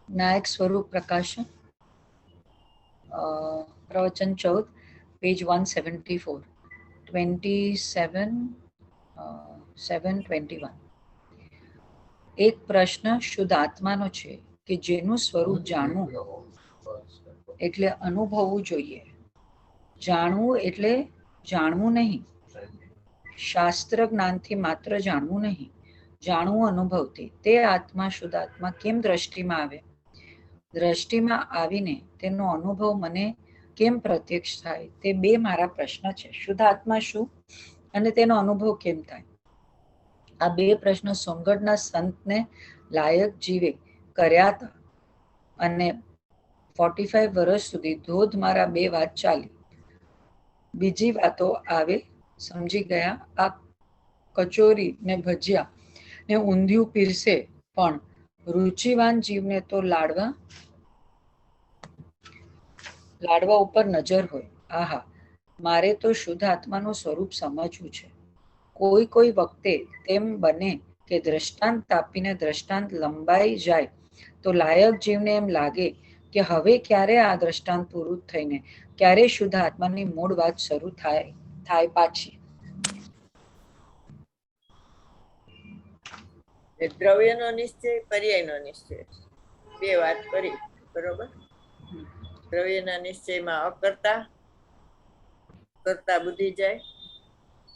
નાયક સ્વરૂપ પ્રકાશન, પ્રવચન 14, પેજ 174, 27/7/21. એક પ્રશ્ન શુદ્ધ આત્માનો છે કે જેનું સ્વરૂપ જાણવું એટલે અનુભવવું જોઈએ. જાણવું એટલે જાણવું નહીં, શાસ્ત્ર જ્ઞાનથી માત્ર જાણવું નહીં, જાણવું અનુભવથી. તે આત્મા શુદ્ધ આત્મા કેમ દ્રષ્ટિમાં આવે? દ્રષ્ટિમાં આવીને તેનો અનુભવ મને કેમ પ્રત્યક્ષ થાય? તે બે મારા પ્રશ્ન છે. શુદ્ધ આત્મા શું અને તેનો અનુભવ કેમ થાય? આ બે પ્રશ્નો સોનગઢના સંતને લાયક જીવે કર્યા હતા અને 45 વર્ષ સુધી ધોધ મારા બે વાત ચાલી. બીજી વાતો આવે સમજી ગયા. આ કચોરી ને ભજીયા ને ઊંધિયું પીરસે, પણ રુચિવાન જીવને તો લાડવા ઉપર નજર હોય. આહા, મારે તો શુદ્ધ આત્માનું સ્વરૂપ સમજવું છે. કોઈ વખતે તેમ બને કે દ્રષ્ટાંત આપીને દ્રષ્ટાંત લંબાઈ જાય તો લાયક જીવને એમ લાગે કે હવે ક્યારે આ દ્રષ્ટાંત પૂરું થઈને ક્યારે શુદ્ધ આત્માની મૂળ વાત શરૂ થાય પાછી. દ્રવ્યનો નિશ્ચય, પર્યાયનો નિશ્ચય, બે વાત કરી. બરોબર. દ્રવ્યના નિશ્ચયમાં અકર્તા, કરતા બુદ્ધિ જાય,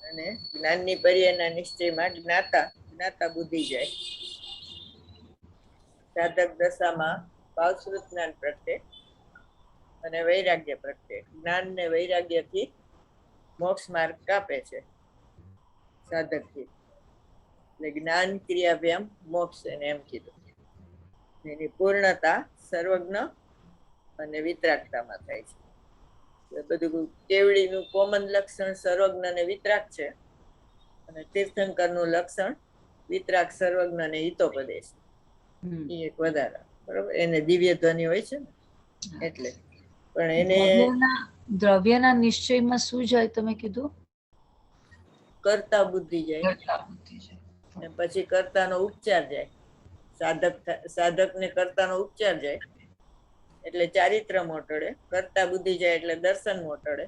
અને જ્ઞાનની પર્યાયના નિશ્ચયમાં જ્ઞાતા બુદ્ધિ જાય. સાધક દશામાં ભાવશ્રુત જ્ઞાન પ્રગટે અને વૈરાગ્ય પ્રગટે. જ્ઞાન ને વૈરાગ્યથી મોક્ષ માર્ગ કાપે છે સાધકથી. એટલે જ્ઞાન ક્રિયાભ્યામ મોક્ષ એને એમ કીધું. એની પૂર્ણતા સર્વજ્ઞ અને વિતરાગતામાં થાય છે. બધું કેવડીનું કોમન લક્ષણ સર્વજ્ઞ અને વિતરાગ છે, અને તીર્થંકરનું લક્ષણ વિતરાગ, સર્વજ્ઞ અને હિતોપદેશ. એ એક વધારે. બરોબર. એને દિવ્ય ધ્વનિ હોય છે ને એટલે. પણ એને દ્રવ્યના નિશ્ચયમાં શું જાય તમે કીધું? કરતા બુદ્ધિ જાય, અને પછી કર્તાનો ઉપચાર જાય. સાધકને કર્તાનો ઉપચાર જાય એટલે ચારિત્ર મોટડે. કરતા બુદ્ધિ જાય એટલે દર્શન મોટડે.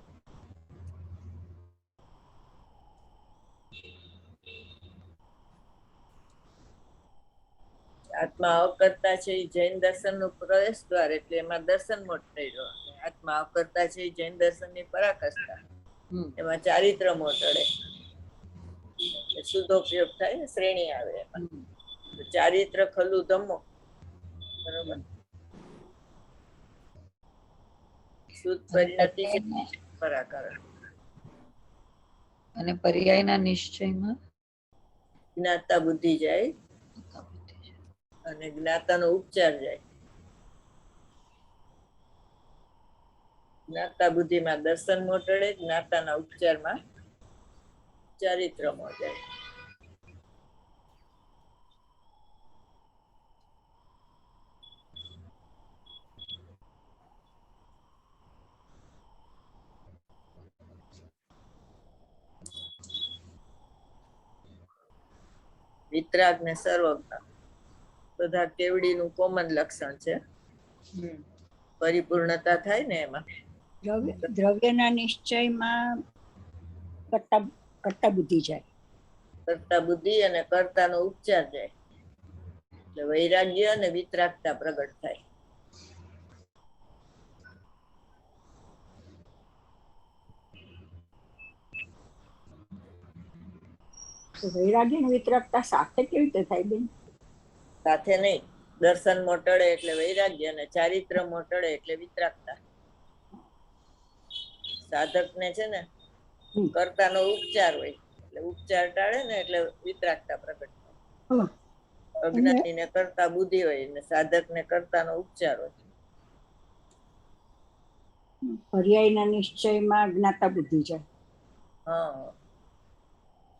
આત્મા અકર્તા છે એ જૈન દર્શન નું પ્રવેશ દ્વાર, એટલે એમાં દર્શન મોટડે. આત્મા અકર્તા છે એ જૈન દર્શન ની પરાકાષ્ઠા, એમાં ચારિત્ર મોટડે. શુદ્ધોપયોગ થાય ને, શ્રેણી આવે એમાં. ચારિત્ર ખલું ધમ્મો. બરોબર. શુદ્ધ પરિણતિ છે પરાકરણ. અને પર્યાયના નિશ્ચયમાં જ્ઞાતા બુદ્ધિ જાય અને જ્ઞાતાનો ઉપચાર જાય. જ્ઞાતા બુદ્ધિમાં દર્શન મોટડે, જ્ઞાતાના ઉપચારમાં ચારિત્ર મોટાડે. વિતરાગ ને સર્વજ્ઞ બધા કેવડીનું કોમન લક્ષણ છે. પરિપૂર્ણતા થાય ને એમાં. દ્રવ્યના નિશ્ચયમાં કર્તા બુદ્ધિ જાય. કર્તા બુદ્ધિ અને કર્તાનો ઉપચાર જાય એટલે વૈરાગ્ય અને વિતરાગતા પ્રગટ થાય. વૈરાગ્ય અને વિતરાગતા સાથે કેવી રીતે થાય બેન? સાથે નહીં. દર્શન મોટડે એટલે વૈરાગ્ય, અને ચારિત્ર મોટડે એટલે વિતરાગતા. સાધક ને છે ને કર્તાનો ઉપચાર હોય, એટલે ઉપચાર ટાળે ને એટલે વિતરાગતા પ્રગટ થાય. અજ્ઞાની ને કરતા બુદ્ધિ હોય ને સાધક ને કર્તાનો ઉપચાર હોય. પર્યાયના નિશ્ચયમાં જ્ઞાતા બુદ્ધિ જાય. હા,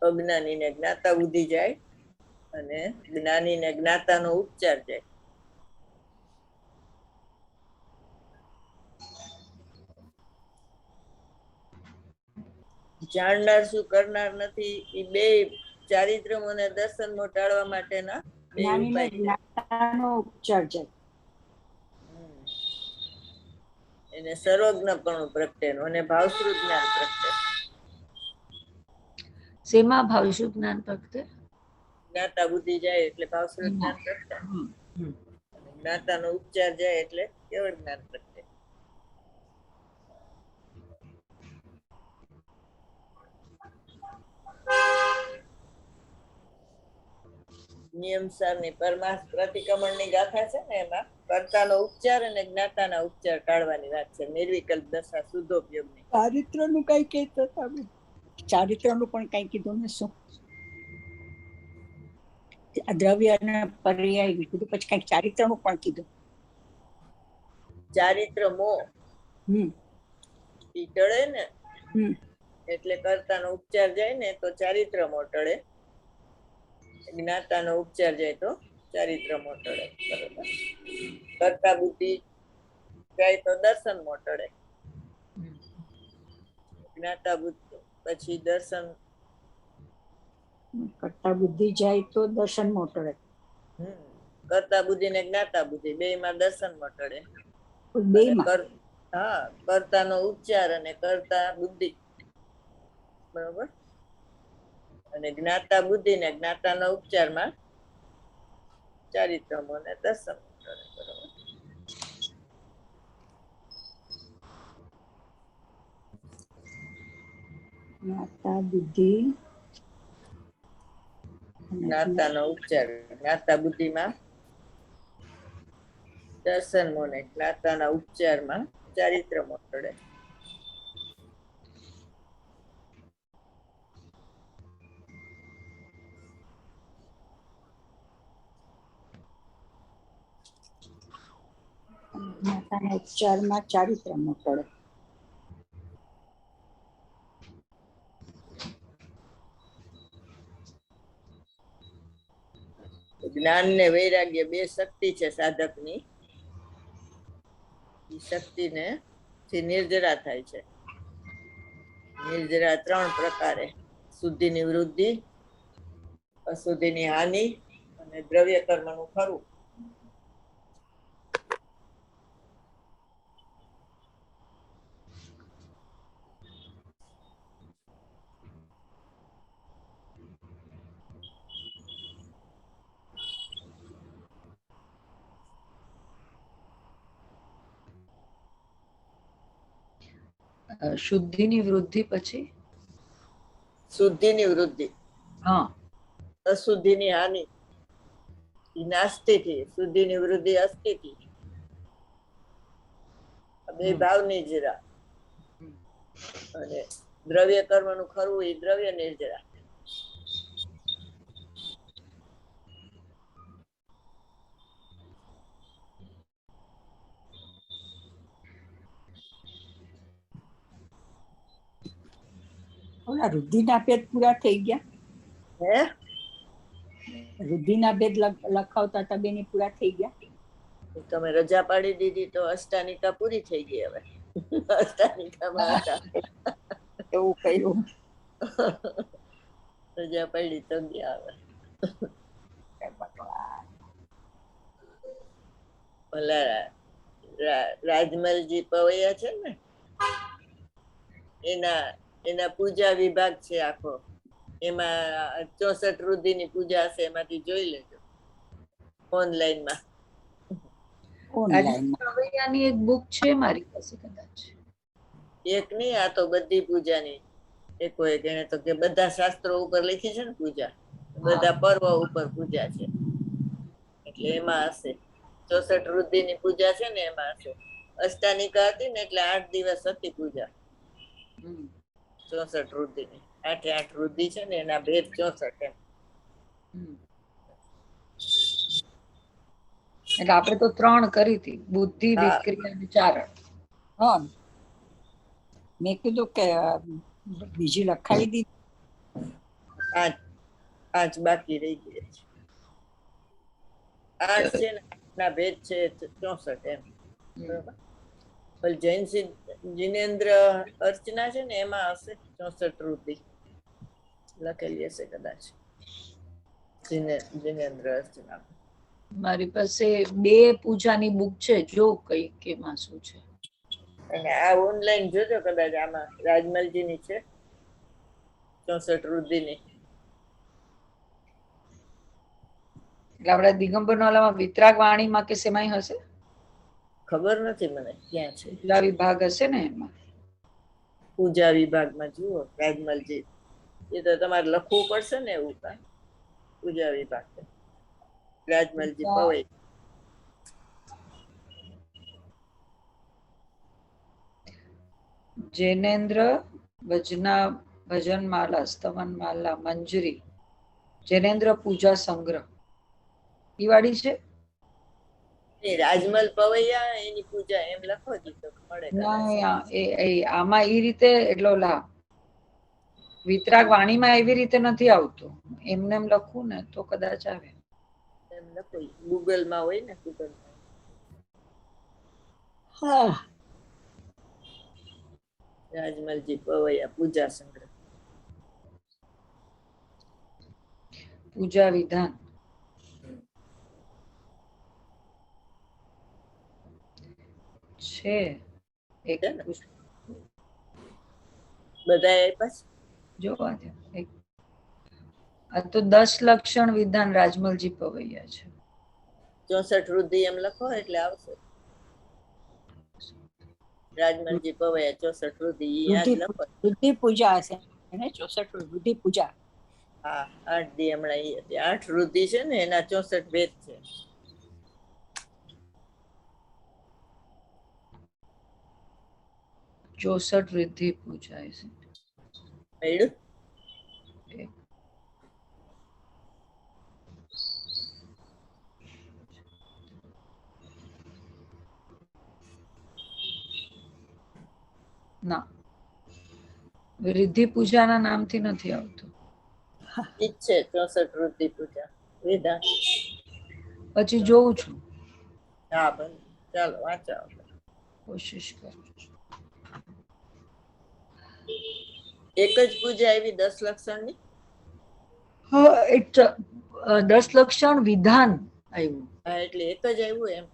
અજ્ઞાની ને જ્ઞાતા બુદ્ધિ જાય અને જ્ઞાની ને જ્ઞાતાનો ઉપચાર જાય. જાણનાર શું કરનાર નથી, એ બે ચારિત્રમોને દર્શન મોટાડવા માટેના બે ઉપાય. જ્ઞાતાનો ઉપચાર જાય. એને સર્વજ્ઞપણું પ્રત્યેનું અને ભાવશ્રુત જ્ઞાન પ્રત્યે. શેમાં ભાવશું જ્ઞાન પ્રગટે? જ્ઞાતા બુદ્ધિ જાય એટલે ભાવશ્રુત જ્ઞાન પ્રગટે. જ્ઞાતાનો ઉપચાર જાય એટલે કેવળ જ્ઞાન પ્રગટે. નિયમસારની પરમાર્થ પ્રતિક્રમણની ગાથા છે ને, એમાં કર્તાનો ઉપચાર અને જ્ઞાતાના ઉપચાર ટાળવાની વાત છે. નિર્વિકલ્પ દશા શુદ્ધોપયોગની. ચારિત્રનું કઈ કહેતા હતા? ચારિત્રનું પણ કઈ કીધું ને? શું દ્રવ્ય અને પર્યાય કીધું, પછી કઈક ચારિત્રનું પણ કીધું. ચારિત્ર મોહ ઈ ટળે ને, એટલે કર્તાનો ઉપચાર જાય ને તો ચારિત્ર મોહ ટળે, જ્ઞાતાનો ઉપચાર જાય તો ચારિત્ર મોહ ટળે. બરોબર. કર્તા બુદ્ધિ જાય તો દર્શન મોહ ટળે, જ્ઞાતા બુદ્ધિ પછી દર્શન. કરતા બુદ્ધિ જાય તો દર્શન મોહ ટળે. કર્તા બુદ્ધિ ને જ્ઞાતા બુદ્ધિ બે માં દર્શન મોહ ટળે. હા, કર્તાનો ઉપચાર અને કર્તા બુદ્ધિ. બરોબર. અને જ્ઞાતા બુદ્ધિ ને જ્ઞાતાના ઉપચારમાં ચારિત્ર મોહ ને દર્શન મોહ ટળે. બરોબર. જ્ઞાતા બુદ્ધિ જ્ઞાતાનો ઉપચાર, જ્ઞાતા બુદ્ધિમાં દર્શન મોહ ને જ્ઞાતાના ઉપચારમાં ચારિત્ર મોહ ટળે. જ્ઞાતાના ઉપચારમાં ચારિત્ર મોહ ટળે. જ્ઞાન ને વૈરાગ્ય બે શક્તિ છે સાધકની. એ શક્તિને થી નિર્જરા થાય છે. નિર્જરા ત્રણ પ્રકારે: શુદ્ધિની વૃદ્ધિ, અશુદ્ધિની હાનિ અને દ્રવ્ય કર્મનું ખરું. શુદ્ધિની વૃદ્ધિ પછી શુદ્ધિની વૃદ્ધિ, હા, અશુદ્ધિની હાનિ. નાસ્તિથી શુદ્ધિની વૃદ્ધિ અસ્થિથી. બે ભાવ નિર્જરા અને દ્રવ્ય કર્મનું ખરું એ દ્રવ્ય નિર્જરા. ઓલા રુધિના ભેદ પૂરા થઈ ગયા? હે, રુધિના ભેદ લખાવતા હતા બેની પૂરા થઈ ગયા? તમે રજા પાડી દીધી તો અષ્ટાનિકા પૂરી થઈ ગઈ. હવે અષ્ટાનિકામાં હતા એવું કહ્યું. રજા પાડી તો ગયા. હવે ઓલા રાજમલજી પવૈયા છે ને, એના પૂજા વિભાગ છે આખો. એમાં 64 રુધિની પૂજા હશે, એમાંથી જોઈ લેજો ઓનલાઈનમાં. રવૈયાની એક બુક છે મારી પાસે કદાચ. એક નહીં, આ તો બધી પૂજાની એકો એક. એને તો કે બધા શાસ્ત્રો ઉપર લખી છે ને પૂજા, બધા પર્વ ઉપર પૂજા છે, એટલે એમાં હશે. 64 રુધિની પૂજા છે ને, એમાં હશે. અષ્ટાનિકા હતી ને એટલે 8 દિવસ હતી પૂજા. 64 રુધિની 8 રુધિ છે ને, એના ભેદ 64 એમ. એટલે આપણે તો 3 કરી હતી: બુદ્ધિ, વિક્રિયા અને ચારણ. હા, મેં કીધું કે બીજી લખાવી દીધી. 5 બાકી રહી ગયા છે. 8 છે ને, ના ભેદ છે 64 એમ. બરાબર. જૈન જીનેન્દ્ર અર્ચના છે ને, એમાં હશે 64 રુધિ લખેલી હશે કદાચ. જીનેન્દ્ર અર્ચના મારી પાસે 2 પૂજાની બુક છે, જો કઈ કેમાં શું છે. અને આ ઓનલાઈન જોજો, કદાચ આમાં રાજમલજીની છે 64 વૃદ્ધિની. એટલે આપણા દિગંબર વાળામાં વિતરાગ વાણીમાં કે સેમાંય હશે? ખબર નથી મને ક્યાં છે. પૂજા વિભાગ હશે ને એમાં. પૂજા વિભાગમાં જુઓ રાજમલજી, એ તો તમારે લખવું પડશે ને એવું કાંઈ. પૂજા વિભાગ રાજમલજી પવઈ. જૈનેન્દ્ર ભજનમાલા, સ્તવનમાલા, મંજરી, જૈનેન્દ્ર પૂજા સંગ્રહ ઈ વાળી છે. રાજમલ પવૈયા એની પૂજા એમ લખો દીધો મળે. આમાં ઈ રીતે એટલો લા વિતરાગ વાણીમાં એવી રીતે નથી આવતું. એમને એમ લખવું ને તો કદાચ આવે. એમ લખો, ગૂગલમાં હોય ને, ગૂગલમાં. હા, રાજમલજી પવૈયા પૂજા સંગ્રહ. પૂજા વિધાન છે એક બધા આપ્યા જોવા દે. આ તો 10 લક્ષણ વિધાન રાજમલજી પવૈયા છે. 64 વૃદ્ધિ એમ લખો એટલે આવશે. રાજમલજી પવૈયા 64 વૃદ્ધિ યાદ લખો. વૃદ્ધિ પૂજા હશે ને 64 વૃદ્ધિ પૂજા. હા, 8 દી હમણાં ઈ હતી. 8 વૃદ્ધિ છે ને એના 64 ભેદ છે. ચોસઠ વૃદ્ધિ પૂજાય છે. મળ્યું? ના, વૃદ્ધિ પૂજાના નામથી નથી આવતું. ઈ જ છે 64 વૃદ્ધિ પૂજા વિધાન. પછી જોઉં છું. હા ભલે, ચાલો વાંચો. કોશિશ કરું. એક જ પૂજા આવી 10 લક્ષણની? હા, 10 લક્ષણ વિધાન આવ્યું. હા, એટલે એક જ આવ્યું એમ.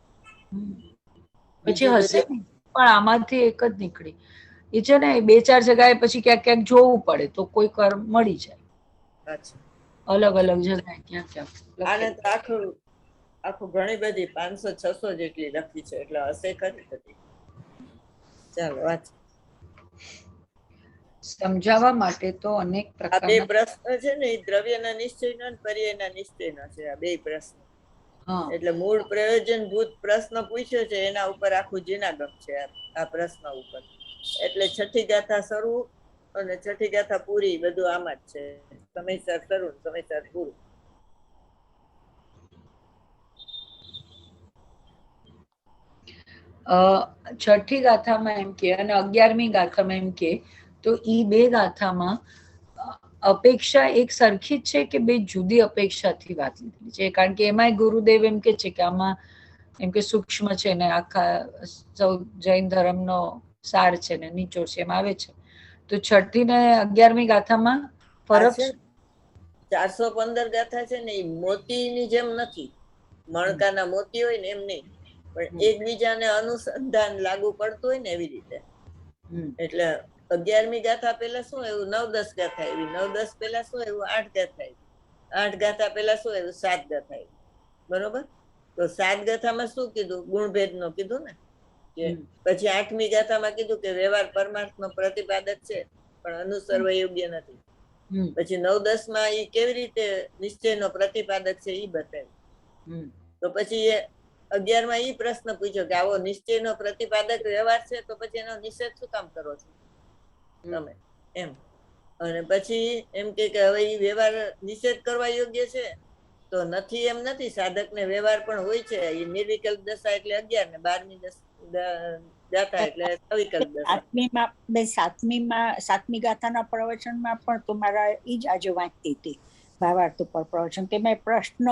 પછી હશે પણ આમાંથી એક જ નીકળી. એ છે ને 2-4 જગ્યાએ પછી ક્યાંક ક્યાંક જોવું પડે તો કોઈ કર્મ મળી જાય. અચ્છા, અલગ અલગ જગ્યાએ ક્યાંક ક્યાંક. આને તો આખું ઘણી બધી 500-600 જેટલી લખી છે, એટલે હશે ખરી બધી. ચાલો વાંચ. સમજાવવા માટે તો અનેક આ બે પ્રકારના પ્રશ્ન છે ને, એ દ્રવ્યના નિશ્ચયનો અને પર્યાયના નિશ્ચયનો છે. આ બે પ્રશ્ન એટલે મૂળ પ્રયોજનભૂત પ્રશ્ન પૂછ્યો છે એના ઉપર આખું જીનાગમ છે આ પ્રશ્ન ઉપર. એટલે છઠ્ઠી ગાથા શરૂ અને છઠ્ઠી ગાથા પૂરી બધું આમાં જ છે. સમયસર શરૂ, સમયસર પૂરું. છઠ્ઠી ગાથામાં એમ કે અને 11મી ગાથામાં એમ કે તો ઈ બે ગાથામાં અપેક્ષા એક સરખી જ છે કે બે જુદી અપેક્ષાથી વાત લીધી છે? કારણ કે એમાંય ગુરુદેવ એમ કે છે કે આમાં એમ કે સૂક્ષ્મ છે ને આખા સૌ જૈન ધર્મનો સાર છે ને નીચોડ છે એમ આવે છે. તો છઠ્ઠી ને 11મી ગાથામાં ફરક 415 ગાથા છે ને એ મોતીની જેમ નથી. મણકાના મોતી હોય ને એમ નહીં, પણ એકબીજાને અનુસંધાન લાગુ પડતું હોય ને એવી રીતે. એટલે 11મી ગાથા પેલા શું એવું 9-10 ગાથા આવી, 9-10 પેલા શું એવું 8 ગાથા આવી, 8 ગાથા પેલા શું એવું 7 ગાથા આવી. બરોબર? તો 7 ગાથામાં શું કીધું? ગુણભેદ નો કીધું ને. કે પછી 8મી ગાથામાં કીધું કે વ્યવહાર પરમાર્થનો પ્રતિપાદક છે પણ અનુસરવા યોગ્ય નથી. પછી 9-10 માં એ કેવી રીતે નિશ્ચયનો પ્રતિપાદક છે એ બતાવ્યું. તો પછી 11માં એ પ્રશ્ન પૂછ્યો કે આવો નિશ્ચયનો પ્રતિપાદક વ્યવહાર છે તો પછી એનો નિષેધ શું કામ કરો છો તમે એમ. અને પછી એમ કે હવે એ વ્યવહાર નિષેધ કરવા યોગ્ય છે તો નથી એમ નથી. સાધકને વ્યવહાર પણ હોય છે. એ નિર્વિકલ્પ દશા એટલે 11 ને 12મી ગાથા એટલે સવિકલ્પ દશા. સાતમી ગાથાના પ્રવચનમાં પણ તમારા ઈ જ આજે વાંચતી હતી ભાવાર્થ ઉપર પ્રવચન. તેમાં પ્રશ્ન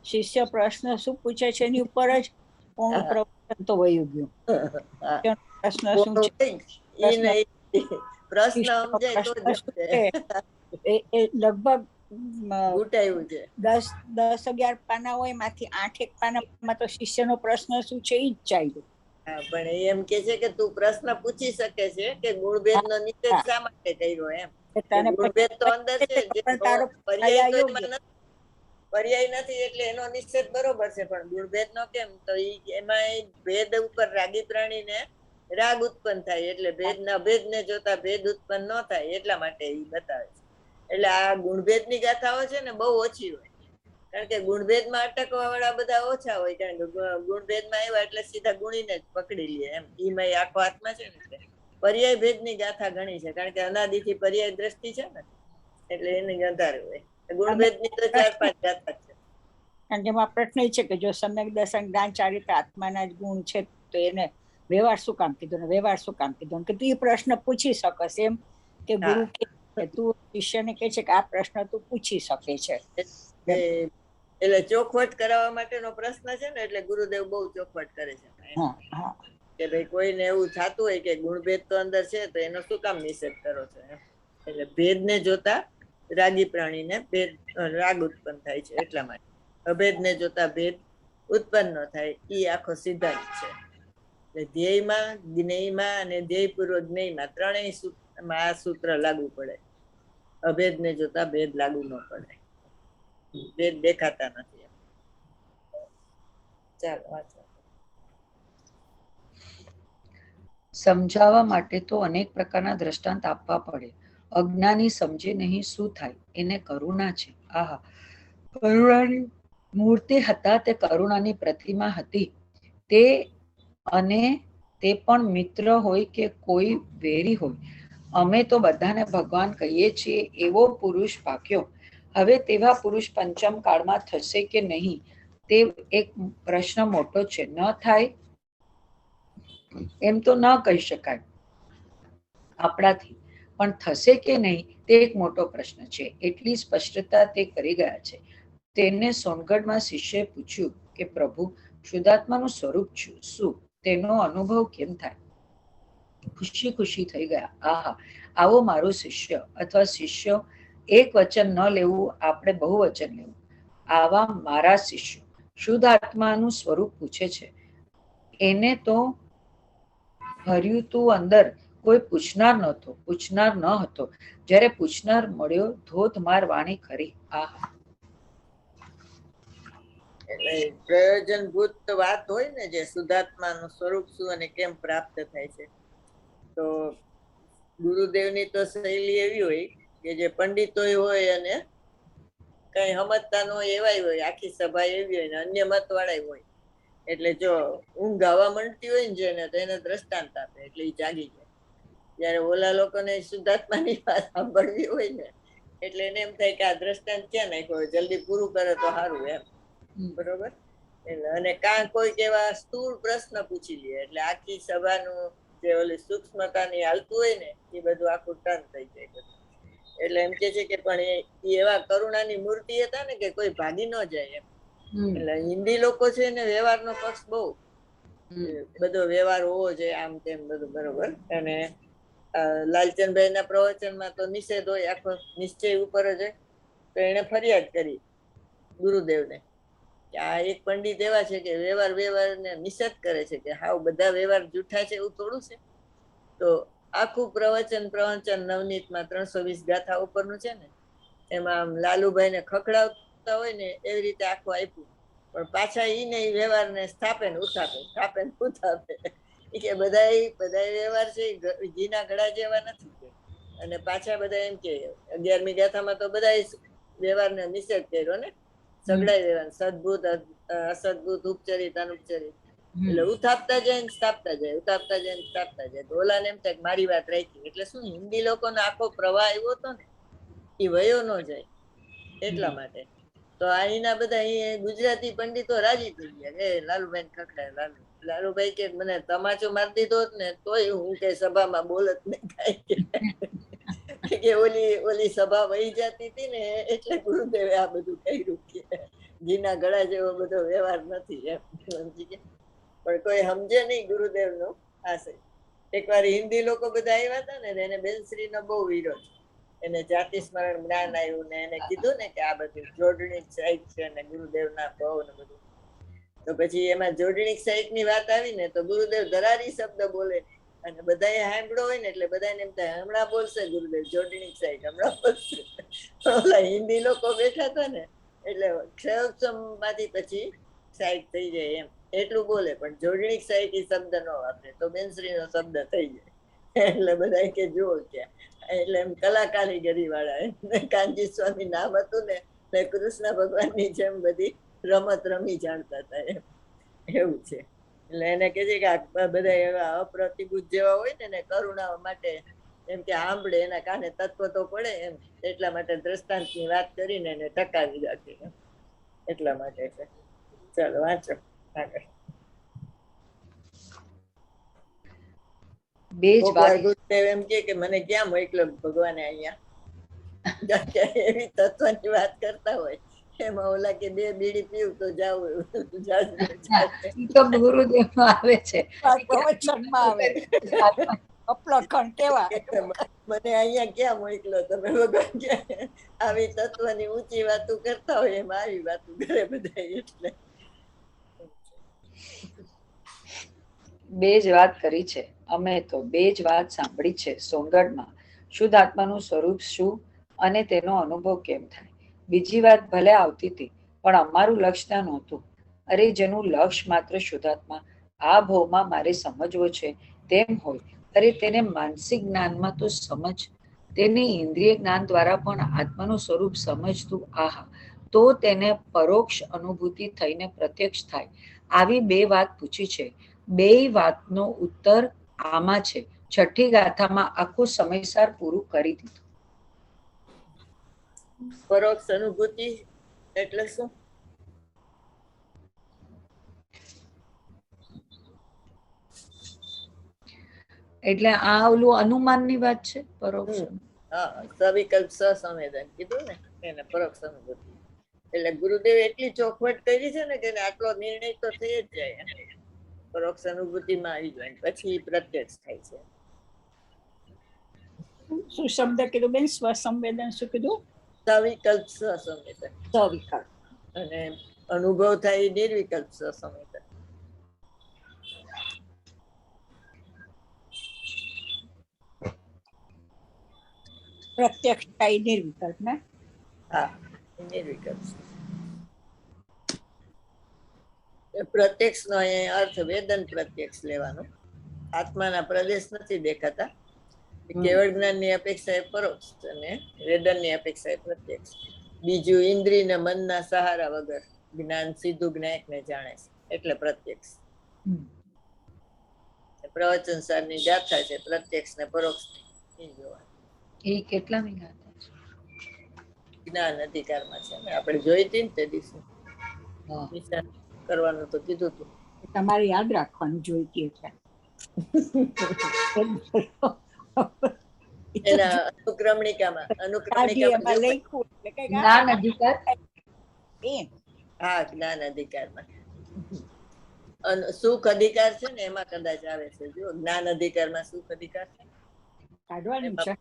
શિષ્ય પ્રશ્ન શું પૂછે છે એની ઉપર જ પૂર્ણ પ્રવચન તો વયું ગયું. પ્રશ્ન શું છે, પ્રશ્ન સમજાય તો એ લગભગ ઘૂંટાયું છે. 10-11 પાના હોય, એમાંથી 8-1 પાનામાં તો શિષ્યનો પ્રશ્ન શું છે ઈ જ ચાલ્યું. હા, પણ એ એમ કે છે કે તું પ્રશ્ન પૂછી શકે છે કે ગુણભેદ નો નિષેધ હા. શા માટે કર્યો એમ. તને કે ગુણભેદ તો પછી અંદર છે, જે પણ તારો પર્યાય તો અયોગ્ય. એમાં નથી. પર્યાય નથી એટલે એનો નિષેધ બરોબર છે, પણ ગુણભેદ નો કેમ? તો એમાં ભેદ ઉપર રાગી પ્રાણીને રાગ ઉત્પન્ન થાય, એટલે ભેદ ના અભેદ ને જોતા ભેદ ઉત્પન્ન ન થાય એટલા માટે એ બતાવે છે. એટલે આ ગુણભેદ ની ગાથાઓ છે ને બહુ ઓછી હોય, કારણ કે ગુણભેદમાં અટકવા વાળા બધા ઓછા હોય, કારણ કે ગુણભેદમાં આવ્યા એટલે સીધા ગુણીને જ પકડી લે એમ. ઈમાં આખો હાથમાં છે ને એટલે પર્યાય ભેદની ગાથા ઘણી છે, કારણ કે અનાદિથી પર્યાય દ્રષ્ટિ છે ને, એટલે એની વધારે હોય. ગુણભેદની તો 4-5 ગાથા છે. અને જેમાં પ્રશ્ન એ છે કે જો સમ્યક દર્શન જ્ઞાન ચારિત્ર આત્માના જ ગુણ છે તો એને વ્યવહાર શું કામ કીધો ને વ્યવહાર શું કામ કીધો, કે તું એ પ્રશ્ન પૂછી શકસ એમ, કે ગુરુ હા, કે તું શિષ્યને કહે છે કે આ પ્રશ્ન તું પૂછી શકે છે. એટલે ચોખવટ કરાવવા માટેનો પ્રશ્ન છે ને, એટલે ગુરુદેવ બહુ ચોખવટ કરે છે હા હા કે ભાઈ કોઈને એવું થતું હોય કે ગુણભેદ તો અંદર છે તો એનો શું કામ નિષેધ કરો છો એમ. એટલે ભેદને જોતા રાગી પ્રાણીને ભેદ રાગ ઉત્પન્ન થાય છે એટલા માટે. અભેદને જોતા ભેદ ઉત્પન્ન ન થાય, એ આખો સિદ્ધાંત છે. એટલે ધ્યેયમાં, જ્ઞેયમાં અને ધ્યેયપૂર્વક જ્ઞેયમાં ત્રણેય આ સૂત્ર લાગુ પડે. અભેદને જોતા ભેદ લાગુ ન પડે, ભેદ દેખાતા નથી. ચાલો વાંચો. સમજાવવા માટે તો અનેક પ્રકારના દ્રષ્ટાંત આપવા પડે. અજ્ઞાની સમજે નહીં શું થાય, એને કરુણા છે. આહા, કરુણાની મૂર્તિ હતા, તે કરુણાની પ્રતિમા હતી. તે અને તે પણ મિત્ર હોય કે કોઈ વેરી હોય, અમે તો બધાને ભગવાન કહીએ છીએ, એવો પુરુષ પાક્યો. હવે તેવા પુરુષ પંચમ કાળમાં થશે કે નહીં, તે એક પ્રશ્ન મોટો છે. ન થાય એમ તો ન કહી શકાય આપણાથી, પણ થશે કે નહીં તે એક મોટો પ્રશ્ન છે. એટલી સ્પષ્ટતા તે કરી ગયા છે. તેને સોનગઢમાં શિષ્યએ પૂછ્યું કે પ્રભુ, શુદ્ધાત્માનું સ્વરૂપ શું, તેનો અનુભવ કેમ થાય? ખુશી ખુશી થઈ ગયા. આહા, આવો મારો શિષ્ય અથવા શિષ્યો, એક વચન ન લેવું, આપણે બહુ વચન લેવું. આવા મારા શિષ્યો શુદ્ધ આત્માનું સ્વરૂપ પૂછે છે. એને તો ભર્યું તું અંદર, કોઈ પૂછનાર ન હતો. જ્યારે પૂછનાર મળ્યો, ધોધમાર વાણી ખરી. આહા, એટલે પ્રયોજનભૂત વાત હોય ને, જે શુદ્ધાત્માનું સ્વરૂપ શું અને કેમ પ્રાપ્ત થાય છે, તો ગુરુદેવની તો શૈલી એવી હોય કે જે પંડિતો હોય અને કઈ સમજતા ન હોય એવા હોય, આખી સભા એવી હોય ને અન્ય મત વાળા હોય. એટલે જો ઊંઘ આવવા માંડતી હોય ને જેને, તો એને દ્રષ્ટાંત આપે એટલે એ જાગી જાય. જયારે ઓલા લોકોને શુદ્ધાત્માની વાત સાંભળવી હોય ને, એટલે એને એમ થાય કે આ દ્રષ્ટાંત ક્યાં નાખ્યો, જલ્દી પૂરું કરે તો સારું એમ. બરોબર. અને કાં કોઈક એવા સ્થૂળ પ્રશ્ન પૂછી લે, એટલે આખી સભાનું જે ઓલી સૂક્ષ્મતાની હાલતું હોય ને, એ બધું આખું ટર્ન થઈ જાય. એટલે એમ કે છે કે પણ એ એવા કરુણાની મૂર્તિ હતા ને કે કોઈ ભાગી ન જાય એમ. એટલે હિન્દી લોકો છે ને વ્યવહારનો પક્ષ બહુ, બધો વ્યવહાર હોવો જોઈએ આમ તેમ બધું બરોબર. અને લાલચંદભાઈ ના પ્રવચનમાં તો નિષેધ હોય, આખો નિશ્ચય ઉપર જ હોય. તો એને ફરિયાદ કરી ગુરુદેવને કે આ એક પંડિત એવા છે કે વ્યવહારને નિષેધ કરે છે, કે હાવ બધા વ્યવહાર જૂઠા છે એવું થોડું છે. તો આખું પ્રવચન નવનીતમાં 320 ગાથા ઉપરનું છે ને, એમાં આમ લાલુભાઈને ખખડાવતા હોય ને એવી રીતે આખું આપ્યું. પણ પાછા ઈ ને વ્યવહારને સ્થાપે ને ઉથાપે. કે બધા વ્યવહાર છે ઘીના ઘડા જેવા નથી. અને પાછા બધા એમ કે 11મી ગાથામાં તો બધા વ્યવહારને નિષેધ કર્યો ને, સગડાઈ વ્યવહાર, સદભૂત અસદભૂત ઉપચરિત અનુપચરિત. એટલે ઉથાપતા જાય ને સ્થાપતા જાય, ઉથાપતા જાય ને સ્થાપતા જાય. તો ઓલાને એમ થાય મારી વાત રાખી. એટલે શું હિન્દી લોકોનો આખો પ્રવાહ આવ્યો હતો ને, એ વયો ન જાય એટલા માટે. તો અહીંના બધા અહીં ગુજરાતી પંડિતો રાજી થઈ ગયા કે લાલુભાઈ ખખડાય. લાલુભાઈ કે મને તમાચો મારી દીધો હોત ને તોય હું કઈ સભામાં બોલત નહીં કાંઈ, કે ઓલી સભા વહી જતી હતી ને એટલે ગુરુદેવે આ બધું કર્યું. કે ઘીના ગળા જેવો બધો વ્યવહાર નથી એમ, સમજી ગયા. પણ કોઈ સમજે નહીં ગુરુદેવનો આશય. એકવાર હિન્દી લોકો બધા આવ્યા હતા ને, એને બેનશ્રીનો બહુ વિરોધ. એને જાતિ સ્મરણ જ્ઞાન આવ્યું ને એને કીધું ને કે આ બધું જોડણી સાહિત્ય ને ગુરુદેવના ભાવ ને બધું. તો પછી એમાં જોડણી સહિત ની વાત આવી ને તો ગુરુદેવ ધરારી શબ્દ બોલે નહીં. અને બધાએ સાંભળ્યો હોય ને એટલે બધાને એમ થાય હમણાં બોલશે ગુરુદેવ જોડણી સહિત હમણાં બોલશે. ઓલા હિન્દી લોકો બેઠા હતા ને એટલે ક્ષયોક્ષમ માંથી પછી સાઈડ થઈ જાય એમ એટલું બોલે પણ જોડણી સહિત શબ્દ ન વાપરે તો બેનશ્રી નો શબ્દ થઈ જાય. એટલે બધા કે જુઓ ક્યાં એટલે એમ કલાકારીગરી વાળા કાનજી સ્વામી નામ હતું ને કૃષ્ણ ભગવાનની જેમ બધી રમત રમી જાણતા હતા એમ એવું છે. એટલે એને કે છે કે બધા એવા અપ્રતિભૂત જેવા હોય ને કરુણા માટે એમ કે સાંભળે એના કાને તત્વ તો પડે એમ એટલા માટે દ્રષ્ટાંતની વાત કરીને એને ટકાવી રાખી એટલા માટે છે. ચાલો વાંચો આગળ. બે જ વાત ગુરુદેવ એમ કે મને ક્યાં મોકલો ભગવાને અહીંયા એવી તત્વની વાત કરતા હોય એમાં ઓલા કે 2 બીડી પીવું તો જાવ તો ગુરુદેવ આવે છે પ્રવચનમાં આવે અપલખણ કેવા મને અહીંયા ક્યાં મોકલો તમે ભગવાન ક્યાં આવી તત્વની ઊંચી વાતો કરતા હોય એમાં આવી વાતો કરે બધા એટલે બે જ વાત કરી છે. અમે તો બે જ વાત સાંભળી છે સોનગઢમાં શુદ્ધ આત્માનું સ્વરૂપ શું અને તેનો અનુભવ કેમ થાય. બીજી વાત ભલે આવતી હતી પણ અમારું લક્ષ્ય ત્યાં નહોતું. અરે જેનું લક્ષ્ય માત્ર શુદ્ધાત્મા આ ભાવમાં મારે સમજવો છે તેમ હોય અરે તેને માનસિક જ્ઞાનમાં તો સમજ તેની ઇન્દ્રિય જ્ઞાન દ્વારા પણ આત્માનું સ્વરૂપ સમજતું આહા તો તેને પરોક્ષ અનુભૂતિ થઈને પ્રત્યક્ષ થાય. આવી બે વાત પૂછી છે. બે વાતનો ઉત્તર આમાં છે. છઠ્ઠી ગાથામાં આખું સમયસાર પૂરું કરી દીધું. પરોક્ષ અનુભૂતિ એટલે શું? એટલે આ ઓલું અનુમાનની વાત છે. પરોક્ષ હા સવિકલ્પ સસંવેદન કીધું ને એને પરોક્ષ અનુભૂતિ એટલે ગુરુદેવ એટલી ચોખવટ કરી છે ને કે આટલો નિર્ણય તો થઈ જ જાય પરોક્ષ અનુભૂતિમાં આવી જાય પછી પ્રત્યક્ષ થાય છે. શું શબ્દ કીધું બેન? સ્વસંવેદન શું કીધું? સવિકલ્પ સસંવેદન. સવિકલ્પ અને અનુભવ થાય નિર્વિકલ્પ સસંવેદન. પ્રત્યક્ષ થાય નિર્વિકલ્પ ને? હા નિર્વિકલ્પ. પ્રત્યક્ષ નો અર્થ વેદન પ્રત્યક્ષ લેવાનો. આત્માના પ્રદેશ નથી દેખાતા. કેવળ જ્ઞાનની અપેક્ષા એ પરોક્ષ અને વેદનની અપેક્ષા એ પ્રત્યક્ષ. બીજું ઇન્દ્રિય ને મનના સહારા વગર જ્ઞાન સીધું જ્ઞાયકને જાણે છે એટલે પ્રત્યક્ષ. પ્રવચન સારની ગાથા છે પ્રત્યક્ષ ને પરોક્ષ એ કેટલામી ગાથા છે? જ્ઞાન અધિકારમાં છે ને આપણે જોઈ હતી ને તે દિવસે નિશાન કરવાનું તો કીધું હતું. તમારે યાદ રાખવાનું જોઈતી એટલે એના અનુક્રમણિકામાં જ્ઞાન અધિકાર. હા જ્ઞાન અધિકારમાં સુખ અધિકાર છે ને એમાં કદાચ આવે છે. જો જ્ઞાન અધિકારમાં સુખ અધિકાર છે. કાઢવાની છે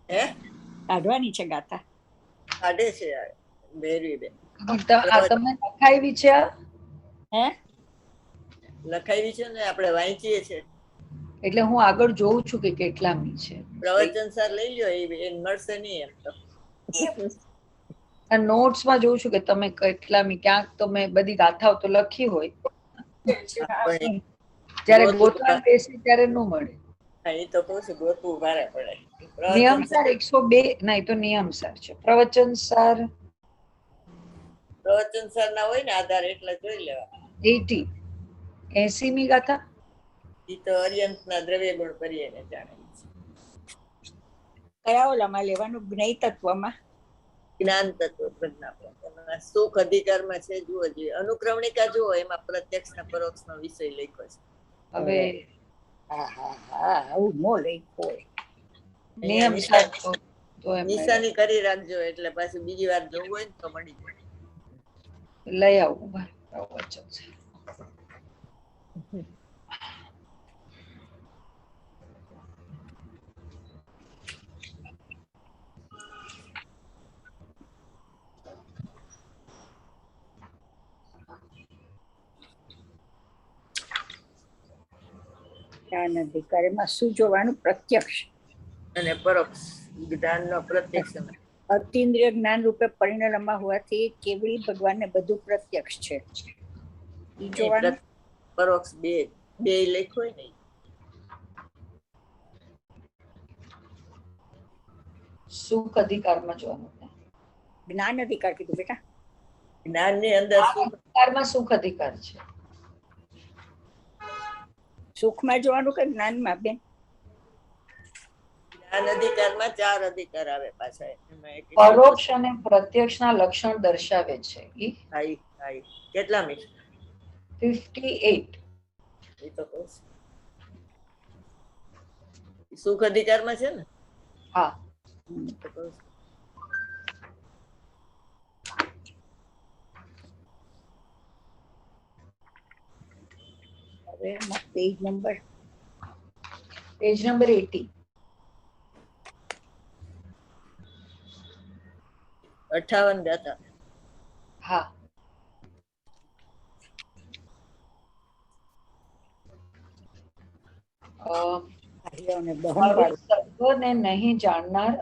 હે કાઢવાની છે ગાથા કાઢે છે ભેરવી બેન. તમે લખાવી છે? હે લખાવી છે ને આપણે વાંચીએ છીએ એટલે હું આગળ જોઉં છું કે કેટલામી છે. પ્રવચન સર લઈ લ્યો એ મળશે નહીં એમ તો. નોટ્સમાં જોઉં છું કે તમે કેટલામી ક્યાંક તમે બધી ગાથાઓ તો લખી હોય જ્યારે ગોતવા બેસે ત્યારે ન મળે. હા એ તો કહું છું ગોતવું ભારે પડે. નિયમસાર 102 ના એ તો નિયમસાર છે. પ્રવચન સાર ના હોય ને આધાર એટલે જોઈ લેવા. 80મી ગાથા એ તો અર્યંતના દ્રવ્ય ગુણ કરીએ ને જાણે છે. કયા ઓલામાં લેવાનું? જ્ઞેય તત્વમાં જ્ઞાન તત્વ પ્રજ્ઞા સુખ અધિકારમાં છે. જુઓ જોઈએ અનુક્રમણિકા જુઓ એમાં પ્રત્યક્ષ ને પરોક્ષ નો વિષય લખ્યો છે. હવે આવું નો લખ્યો નિશાની કરી રાખજો એટલે પાછું બીજી વાર જોવું હોય ને તો મળી જાય. લઈ આવું પ્રવચન. જ્ઞાન અધિકારીમાં શું જોવાનું? પ્રત્યક્ષ અને પરોક્ષ જ્ઞાનનો પ્રત્યક્ષ અને અતિન્દ્રિય જ્ઞાન રૂપે પરિણમમાં હોવાથી કેવળી ભગવાનને બધું પ્રત્યક્ષ છે ઈ જોવાનું. પરોક્ષ બે લખ્યું હોય ને. સુખ અધિકારમાં જોવાનું. જ્ઞાન અધિકાર કીધું બેટા. જ્ઞાનની અંદર અધિકારમાં સુખ અધિકાર છે. સુખમાં જોવાનું કે જ્ઞાનમાં બેન? જ્ઞાન અધિકારમાં 4 અધિકાર આવે પાછા. એમાં એક પરોક્ષ અને પ્રત્યક્ષના લક્ષણ દર્શાવે છે. કેટલા મિનિટ? 58. એ તો કહું છું. સુખ અધિકારમાં છે ને? હા. તો કહું છું. હવે પેજ નંબર 80. 58 ગાતા. હા. સર્વને નહીં જાણનાર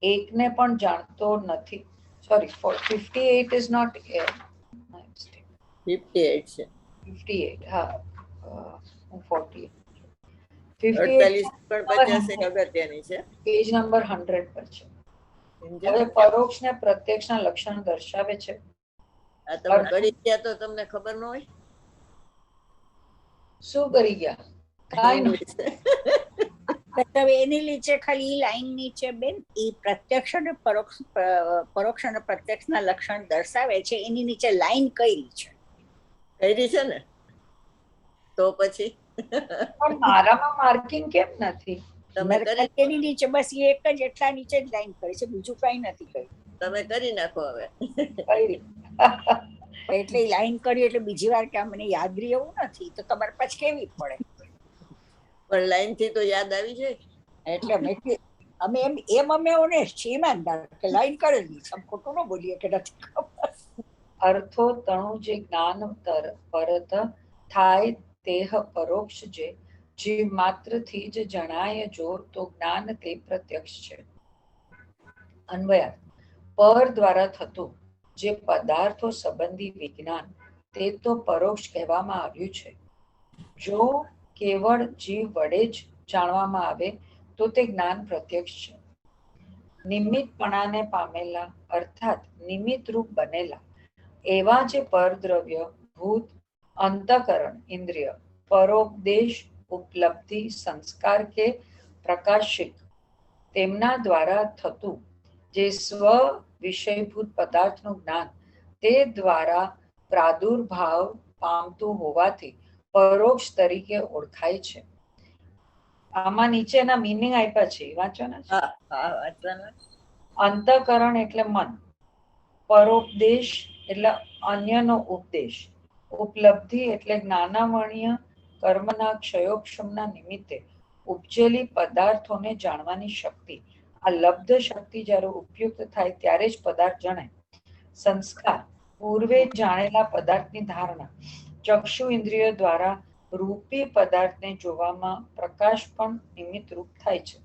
એકને પણ જાણતો નથી. Sorry, 58 is not here. 58 છે. 58. હા. 48. 48 પણ 50 અગત્યની છે. પેજ નંબર 100 પર છે. હવે પરોક્ષ ને પ્રત્યક્ષના લક્ષણ દર્શાવે છે. આ તમે કરી ગયા તો તમને ખબર ન હોય? શું કરી ગયા? એની નીચે ખાલી લાઈન નીચે બેન એ પ્રત્યક્ષ અને પરોક્ષ અને પ્રત્યક્ષના લક્ષણ દર્શાવે છે. એની નીચે લાઈન કઈ છે? કઈ છે ને? તો પછી પણ મારામાં માર્કિંગ કેમ નથી? તમે એની નીચે બસ એક જ એટલા નીચે જ લાઈન કરી છે, બીજું કઈ નથી કર્યું. તમે કરી નાખો હવે. એટલે લાઈન કરી એટલે બીજી વાર કે મને યાદ રહી એવું નથી, તો તમારે પછી કેવી પડે. પણ લાઈન થી તો યાદ આવી જાય. એટલે અમે અમે ઓનેસ્ટ છીએ, ઈમાનદાર, કે લાઈન કરેલી છે, ખોટું ન બોલીએ કે નથી ખબર. અર્થો તણું જે જ્ઞાન પરત થાય તેહ પરોક્ષ જે જીવ માત્રથી જ જણાય જો તો જ્ઞાન તે પ્રત્યક્ષ છે. અન્વયાર્થ પર દ્વારા થતું જે પદાર્થો સંબંધી વિજ્ઞાન તે તો પરોક્ષ કહેવામાં આવ્યું છે. જો કેવળ જીવ વડે જ જાણવામાં આવે તો તે જ્ઞાન પ્રત્યક્ષ છે. નિમિત્તપણાને પામેલા અર્થાત નિમિત્ત રૂપ બનેલા એવા જે પરદ્રવ્ય ભૂત અંતકરણ ઇન્દ્રિય પરોપદેશ ઉપલબ્ધિ સંસ્કાર કે પ્રકાશિક તેમના દ્વારા થતું જે સ્વ વિષયભૂત પદાર્થનું જ્ઞાન તે દ્વારા પ્રાદુર્ભાવ પામતું હોવાથી પરોક્ષ તરીકે ઓળખાય છે. આમાં નીચેના મીનિંગ આપ્યા છે, વાંચો ને. અંતકરણ એટલે મન, પરોપદેશ એટલે અન્યનો ઉપદેશ, ઉપલબ્ધિ એટલે જ્ઞાનાવર્ણ્ય કર્મના ક્ષયોક્ષમના નિમિત્તે ઉપજેલી પદાર્થોને જાણવાની શક્તિ. આ લબ્ધ શક્તિ જ્યારે ઉપયુક્ત થાય ત્યારે જ પદાર્થ જણાય. સંસ્કાર પૂર્વે જાણેલા પદાર્થની ધારણા. ચક્ષુ ઇન્દ્રિયો દ્વારા રૂપી પદાર્થને જોવામાં પ્રકાશ પણ નિમિત્ત રૂપ થાય છે.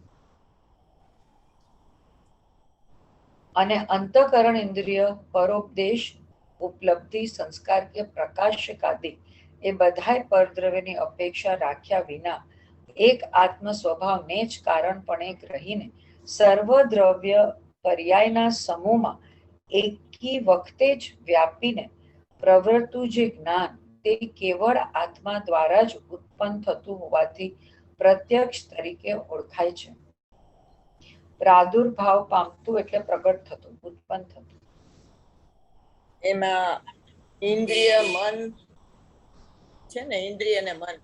અને અંતકરણ ઇન્દ્રિય પરોપદેશ ઉપલબ્ધિ સંસ્કાર કે પ્રકાશક આદિ એ બધાય પરદ્રવ્યની અપેક્ષા રાખ્યા વિના એક આત્મ સ્વભાવને જ કારણપણે રહીને સર્વ દ્રવ્ય પર્યાયના સમૂહમાં એકી વખતે જ વ્યાપીને પ્રવર્તું જે જ્ઞાન તે કેવળ આત્મા દ્વારા જ ઉત્પન્ન થતું હોવાથી પ્રત્યક્ષ તરીકે ઓળખાય છે. પ્રાદુર્ભાવ પામતું એટલે પ્રગટ થતું, ઉત્પન્ન થતું. એમાં ઇન્દ્રિય મન છે ને, ઇન્દ્રિય ને મન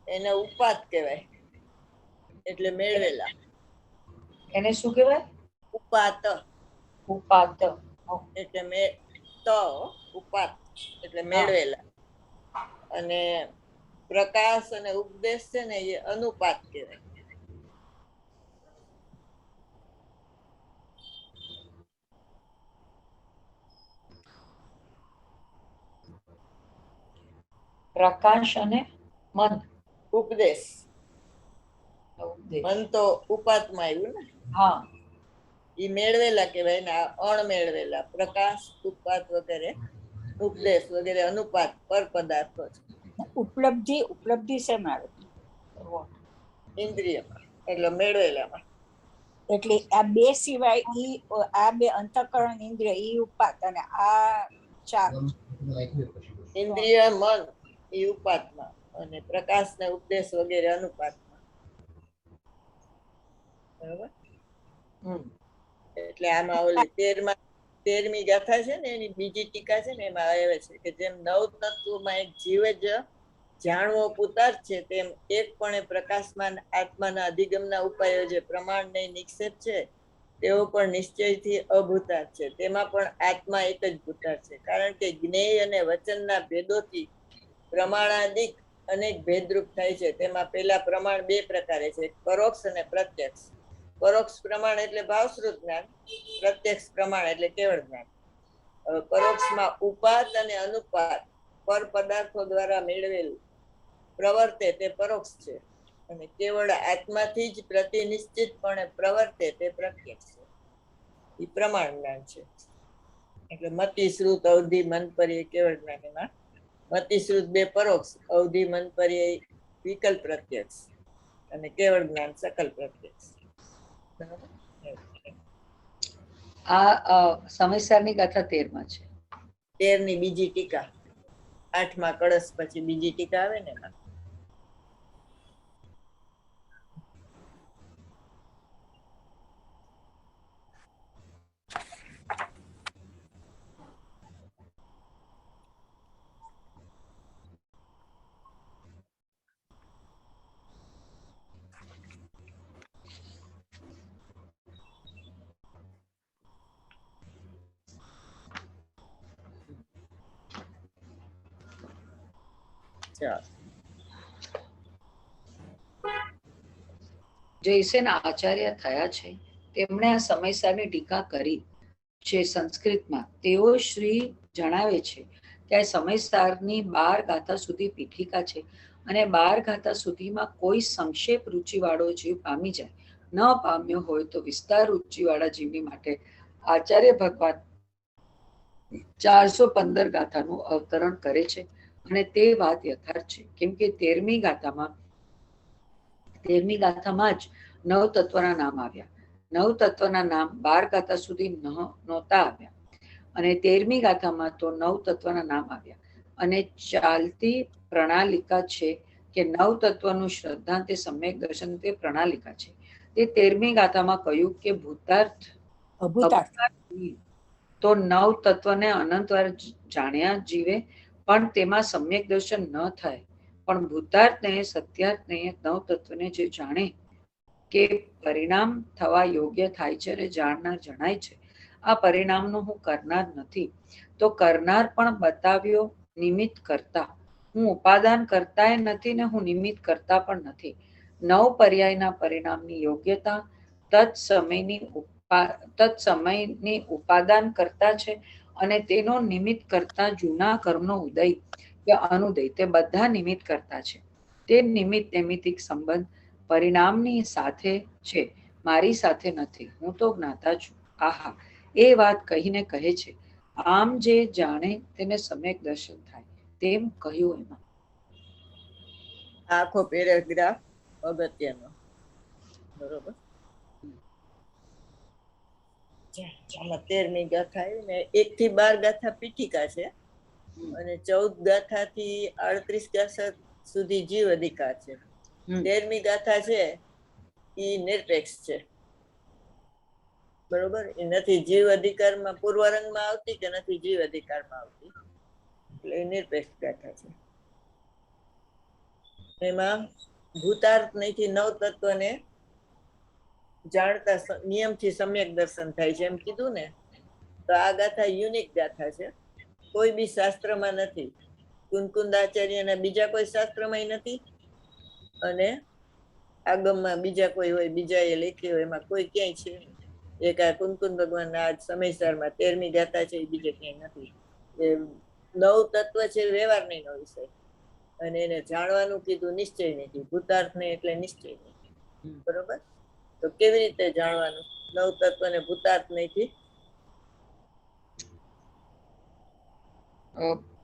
એને ઉપાદ કહેવાય, એટલે મેળવેલા. એને શું કહેવાય? ઉપાત. ઉપાત એટલે ઉપાત એટલે મેળવેલા. અને પ્રકાશ અને ઉપદેશ છે ને એ અનુપાત કહેવાય. પ્રકાશ અને મન ઉપદેશ. ઉપદેશ. મન તો ઉપાતમાં આવ્યું ને, હા, એ મેળવેલા કહેવાય ને આ અણમેળવેલા. પ્રકાશ, ઉપાત વગેરે, ઉપદેશ વગેરે અનુપાત પર પદાર્થો છે. ઉપલબ્ધિ ઉપલબ્ધિ શેમાં આવે? ઇન્દ્રિયમાં એટલે મેળવેલામાં. એટલે આ બે સિવાય આ બે અંતઃકરણ ઇન્દ્રિય ઈ ઉપાત અને આ ચાર ઇન્દ્રિય મન એ ઉપાતમાં અને પ્રકાશ ને ઉપદેશ વગેરે અનુપાતમાં. બરોબર. એટલે આમાં ઓલી 13મી ગાથા છે ને એની બીજી ટીકા છે ને એમાં આવે છે કે જેમ 9 તત્વોમાં એક જીવ જ જાણવો પુતાર્થ છે, તેમ એકપણે પ્રકાશમાન આત્માના અધિગમના ઉપાયો જે પ્રમાણને નિક્ષેપ છે તેઓ પણ નિશ્ચયથી અભૂતાર્થ છે. તેમાં પણ આત્મા એક જ ભૂતાર્થ છે, કારણ કે જ્ઞેય અને વચનના ભેદોથી પ્રમાણાદિક અનેક ભેદરૂપ થાય છે. તેમાં પેલા પ્રમાણ બે પ્રકારે છે, પરોક્ષ અને પ્રત્યક્ષ. પરોક્ષ પ્રમાણ એટલે ભાવશ્રુત જ્ઞાન, પ્રત્યક્ષ પ્રમાણ એટલે કેવળ જ્ઞાન. પરોક્ષમાં ઉપાત અને અનુપાત પર પદાર્થો દ્વારા મેળવેલું પ્રવર્તે તે પરોક્ષ છે, અને કેવળ આત્માથી જ પ્રતિનિશ્ચિતપણે પ્રવર્તે તે પ્રત્યક્ષ છે. એ પ્રમાણ જ્ઞાન છે. એટલે મતિ શ્રુત અવધિ મન પર્ય કેવળ જ્ઞાન. એમાં મતિ શ્રુત બે પરોક્ષ, અવધિ મન પર્ય વિકલ્પ પ્રત્યક્ષ અને કેવળ જ્ઞાન સકલ પ્રત્યક્ષ. આ સમયસારની ગાથા 13માં છે. 13ની બીજી ટીકા, 8મા કળશ પછી બીજી ટીકા આવે ને એમાં. જયસેન આચાર્ય થયા છે તેમણે આ સમયસારની ટીકા કરી છે સંસ્કૃતમાં. તેઓ શ્રી જણાવે છે કે આ સમયસારની 12 ગાથા સુધી પીઠિકા છે, અને 12 ગાથા સુધીમાં કોઈ સંક્ષેપ રુચિવાળો જીવ પામી જાય, ન પામ્યો હોય તો વિસ્તાર રુચિવાળા જીવની માટે આચાર્ય ભગવાન 415 ગાથાનું અવતરણ કરે છે. અને તે વાત યથાર્થ છે, કેમ કે 13મી ગાથામાં જ 9 તત્વના નામ આવ્યા. 9 તત્વના નામ 12 ગાથા સુધી નહોતા આવ્યા, અને 13મી ગાથામાં તો 9 તત્વના નામ આવ્યા. અને ચાલતી પ્રણાલિકા છે કે 9 તત્વનું શ્રદ્ધા તે સમ્યક દર્શન તે પ્રણાલિકા છે. તે 13મી ગાથામાં કહ્યું કે ભૂતાર્થ તો 9 તત્વને અનંતવાર જાણ્યા જીવે, પણ તેમાં સમ્યક દર્શન ન થાય. પણ ભૂતાર્થને સત્યાર્થને 9 તત્વને જે જાણે કે પરિણામ થવા યોગ્ય થાય છે અને જાણનાર જણાય છે, આ પરિણામનું હું કરનાર નથી, તો કરનાર પણ બતાવ્યો નિમિત્ત કરતા. હું ઉપાદાન કરતાય નથી ને હું નિમિત્ત કરતા પણ નથી. 9 પર્યાયના પરિણામની યોગ્યતા તત્સમયની ઉપાદાન કરતા છે, અને તેનો નિમિત્ત કરતા જૂના કર્મનો ઉદય કે અનુદય તે બધા નિમિત્ત કરતા છે. તે નિમિત્ત નૈમિત્તિક સંબંધ પરિણામની સાથે છે, મારી સાથે નથી. હું તો જ્ઞાતા છું. આહા, એ વાત કહીને કહે છે, આમ જે જાણે તેને સમ્યક દર્શન થાય, તેમ કહ્યું. એમાં આખો પેરેગ્રાફ અગત્યનો. બરોબર. આમાં 13મી ગાથા આવી ને 1 થી 12 ગાથા પીઠિકા છે, અને 14 ગાથાથી 38 ગાથા સુધી જીવ અધિકાર છે. 13મી ગાથા છે એ નિરપેક્ષ છે. બરોબર. એ નથી જીવ અધિકારમાં પૂર્વરંગમાં આવતી કે નથી જીવ અધિકારમાં આવતી, એટલે નિરપેક્ષ ગાથા છે. એમાં ભૂતાર્થ નહીંથી 9 તત્વને જાણતા નિયમથી સમ્યક દર્શન થાય છે એમ કીધું ને, તો આ ગાથા યુનિક ગાથા છે, કોઈ બી શાસ્ત્રમાં નથી. કુંકુંદાચાર્યના બીજા કોઈ શાસ્ત્રમાં નથી, અને આગમમાં બીજા કોઈ હોય, બીજા એ લખી હોય, એમાં કોઈ ક્યાંય છે. એક આ કુંકુંદ ભગવાનના આજ સમયસરમાં 13મી ગાથા છે, એ બીજે ક્યાંય નથી. એ 9 તત્વ છે વ્યવહાર નહીં વિષય, અને એને જાણવાનું કીધું નિશ્ચય નહીં, ભૂતાર્થ ને એટલે નિશ્ચય નહીં. બરોબર? તો કેવી રીતે જાણવાનું નવ તત્વને ભૂતાર્થ નહીંથી?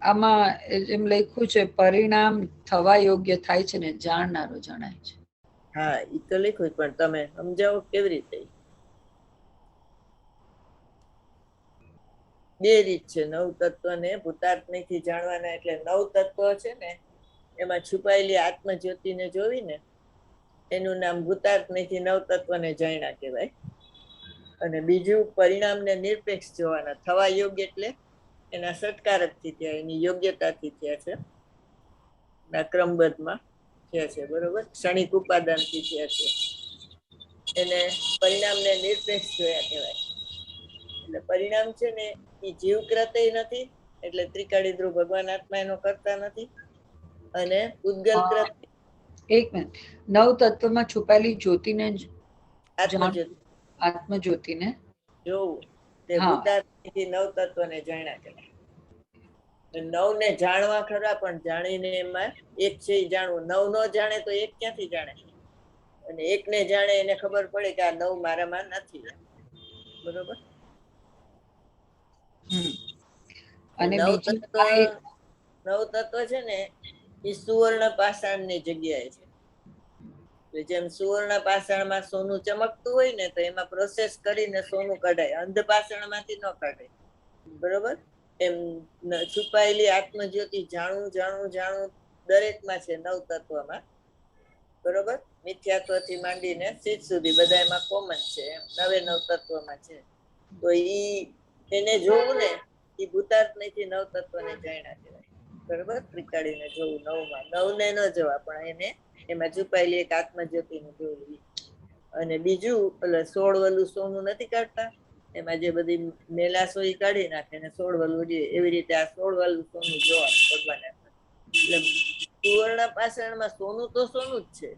આમાં એમ લખ્યું છે પરિણામ થવા યોગ્ય થાય છે ને જાણનારો જણાય છે. હા, એ તો લખ્યું, પણ તમે સમજાવો કેવી રીતે? બે રીત છે નવ તત્વને ભૂતાર્થ નહીંથી જાણવાના. એટલે નવ તત્વ છે ને એમાં છુપાયેલી આત્મજ્યોતિને જોવીને એનું નામ ભૂતાર્થ નહીંથી નવ તત્વને જાણ્યા કહેવાય. અને બીજું પરિણામને નિરપેક્ષ જોવાના. થવા યોગ્ય એટલે એના સત્કારકથી થયા, એની યોગ્યતાથી થયા છે, ના ક્રમબદ્ધમાં થયા છે. બરોબર? ક્ષણિક ઉપાદાનથી થયા છે. એને પરિણામને નિરપેક્ષ જોયા કહેવાય. એટલે પરિણામ છે ને એ જીવકૃત નથી, એટલે ત્રિકાળી ધ્રુવ ભગવાન આત્મા એનો કરતા નથી, અને ઉદ્ગલકૃત. એક મિનિટ, નવ તત્વમાં છુપાયેલી જ્યોતિને આત્મજ્યોતિ આત્મજ્યોતિને જોવું તે હા. ભૂતાર્થથી નવ તત્વને જાણ્યા કહેવાય. નવ ને જાણવા ખરા, પણ જાણીને એમાં એક છે એ જાણવું. નવ નો જાણે તો એક ક્યાંથી જાણે? અને એકને જાણે એને ખબર પડે કે આ નવ મારામાં નથી. બરોબર? અને નવ બીજી તત્વ છે ને એ સુવર્ણ પાષાણની જગ્યાએ છે. જેમ સુવર્ણ પાષાણમાં સોનું ચમકતું હોય ને, તો એમાં પ્રોસેસ કરીને સોનું કઢાય, અંધ પાષાણમાંથી ન કઢાય. બરોબર? એમ છુપાયેલી આત્મજ્યોતિ જાણવું જાણવું જાણવું દરેકમાં છે, નવ તત્વમાં. બરોબર? મિથ્યાત્વથી માંડીને સિદ્ધ સુધી બધા એમાં કોમન છે. એમ નવે નવ તત્વમાં છે. તો એને જોવું ને એ ભૂતાર્થ નહીંથી નવ તત્વને જાણ્યા કહેવાય. બરોબર? ત્રિકાળીને જોવું નવમાં. નવને ન જોવા, પણ એને એમાં છુપાયેલી એક આત્મજ્યોતિને જોવું. અને બીજું એટલે 16 વલું સોનું નથી કાઢતા, એમાં જે બધી મેલાસો એ કાઢી નાખે ને 16 વલું જોઈએ. એવી રીતે આ 16 વલું સોનું જોવાનું ભગવાન. એટલે સુવર્ણ પાષાણમાં સોનું તો સોનું જ છે.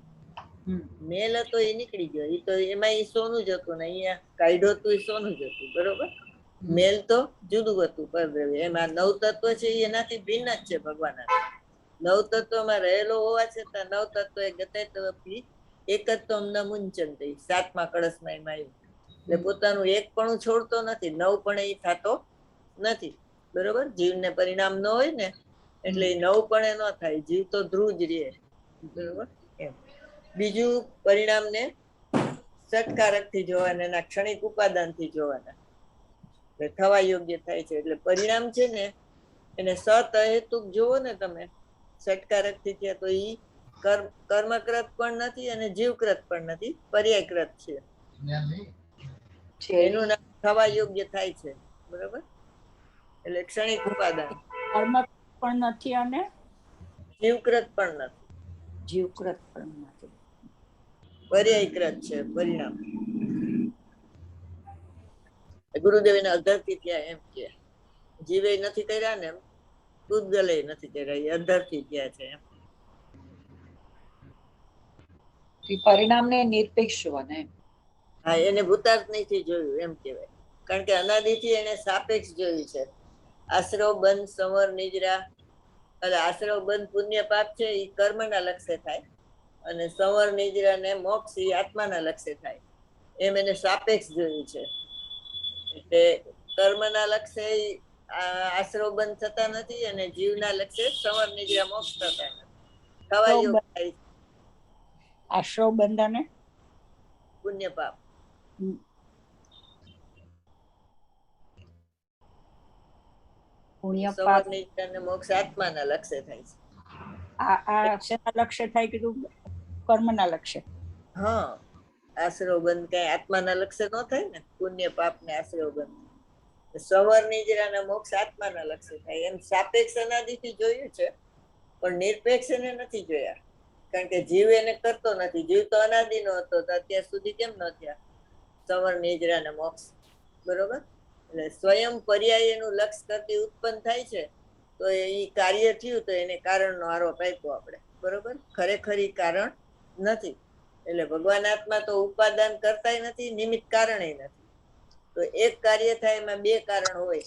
મેલ હતો એ નીકળી ગયો, એ તો એમાં એ સોનું જ હતું ને, અહીંયા કાઢ્યો હતું એ સોનું જ હતું. બરોબર? મેલ તો જુદું હતું પરદ્રવ્ય. એમાં નવ તત્વ છે એનાથી ભિન્ન જ છે ભગવાન. નવ તત્વમાં રહેલો હોવા છતાં નવ તત્વ એ ગતેત્વથી એકત્વમ ન મુંચંતિ. 7મા કળશમાં એમાં આવ્યું. એટલે પોતાનું એક પણ છોડતો નથી, નવ પણ એ થતો નથી. બરોબર? જીવને પરિણામ ન હોય ને, એટલે એ નવ પણ ન થાય. જીવ તો ધ્રુવ જ રહે. બરોબર? એમ બીજું પરિણામને સત્કારકથી જોવાના, એના ક્ષણિક ઉપાદાનથી જોવાના. થવા યોગ્ય થાય છે. એટલે પરિણામ છે ને એને સત અહેતુક જોવો ને તમે, સત્કારકથી થયા, તો એ કર્મકૃત પણ નથી અને જીવકૃત પણ નથી, પર્યાયકૃત છે. એનું નામ થવા યોગ્ય થાય છે. બરોબર? એટલે ક્ષણિક ઉપાદાન. કર્મ પણ નથી અને જીવકૃત પણ નથી, જીવકૃત પણ નથી, પર્યાયકૃત છે પરિણામ. ગુરુદેવ એને અધરથી થયા એમ કે, જીવે નથી કર્યા ને, પૂતગલે નથી કર્યા, એ અધરથી થયા છે એમ. પરિણામને નિરપેક્ષ જોવાના એમ. હા, એને ભૂતાર્થ નહીંથી જોયું એમ કહેવાય. કારણ કે અનાદિથી એને સાપેક્ષ જોયું છે. આશ્રવ બંધ સંવર નિજરા, એટલે આશ્રવ બંધ પુણ્ય પાપ છે એ કર્મના લક્ષ્ય થાય, અને સંવર નિજરા ને મોક્ષ એ આત્માના લક્ષ્ય થાય. એમ એને સાપેક્ષ જોયું છે. એટલે કર્મના લક્ષ્ય આશ્રવ બંધ થતા નથી, અને જીવના લક્ષ્ય સંવર નિજરા મોક્ષ થતા નથી. થવા યોગ થાય છે. આશ્રવ બંધને પુણ્ય પાપ પુણ્ય પાપ સંવર નિજરા મોક્ષ આત્માના લક્ષ્ય થાય છે. આ શેના લક્ષ્ય થાય કીધું? કર્મના લક્ષ્ય. હા, આશ્રવ બંધ કઈ આત્માના લક્ષ્ય ન થાય ને, પુણ્ય પાપ ને આશ્રવ બંધ. સંવર નિજરાના મોક્ષ આત્માના લક્ષ્ય થાય. એમ સાપેક્ષ અનાદિથી જોયું છે, પણ નિરપેક્ષ એને નથી જોયા. કારણ કે જીવ એને કરતો નથી. જીવ તો અનાદિનો હતો, તો અત્યાર સુધી કેમ ન થયા સંવર નિજરાના મોક્ષ? બરોબર? એટલે સ્વયં પર્યાય એનું લક્ષ્ય કરતી ઉત્પન્ન થાય છે, તો એ કાર્ય થયું, તો એને કારણનો આરોપ આપ્યો આપણે. બરોબર? ખરેખર ઈ કારણ નથી. એટલે ભગવાન આત્મા તો ઉપાદાન કરતા નથી, નિમિત્ત કારણે નથી. તો એક કાર્ય થાય એમાં બે કારણ હોય,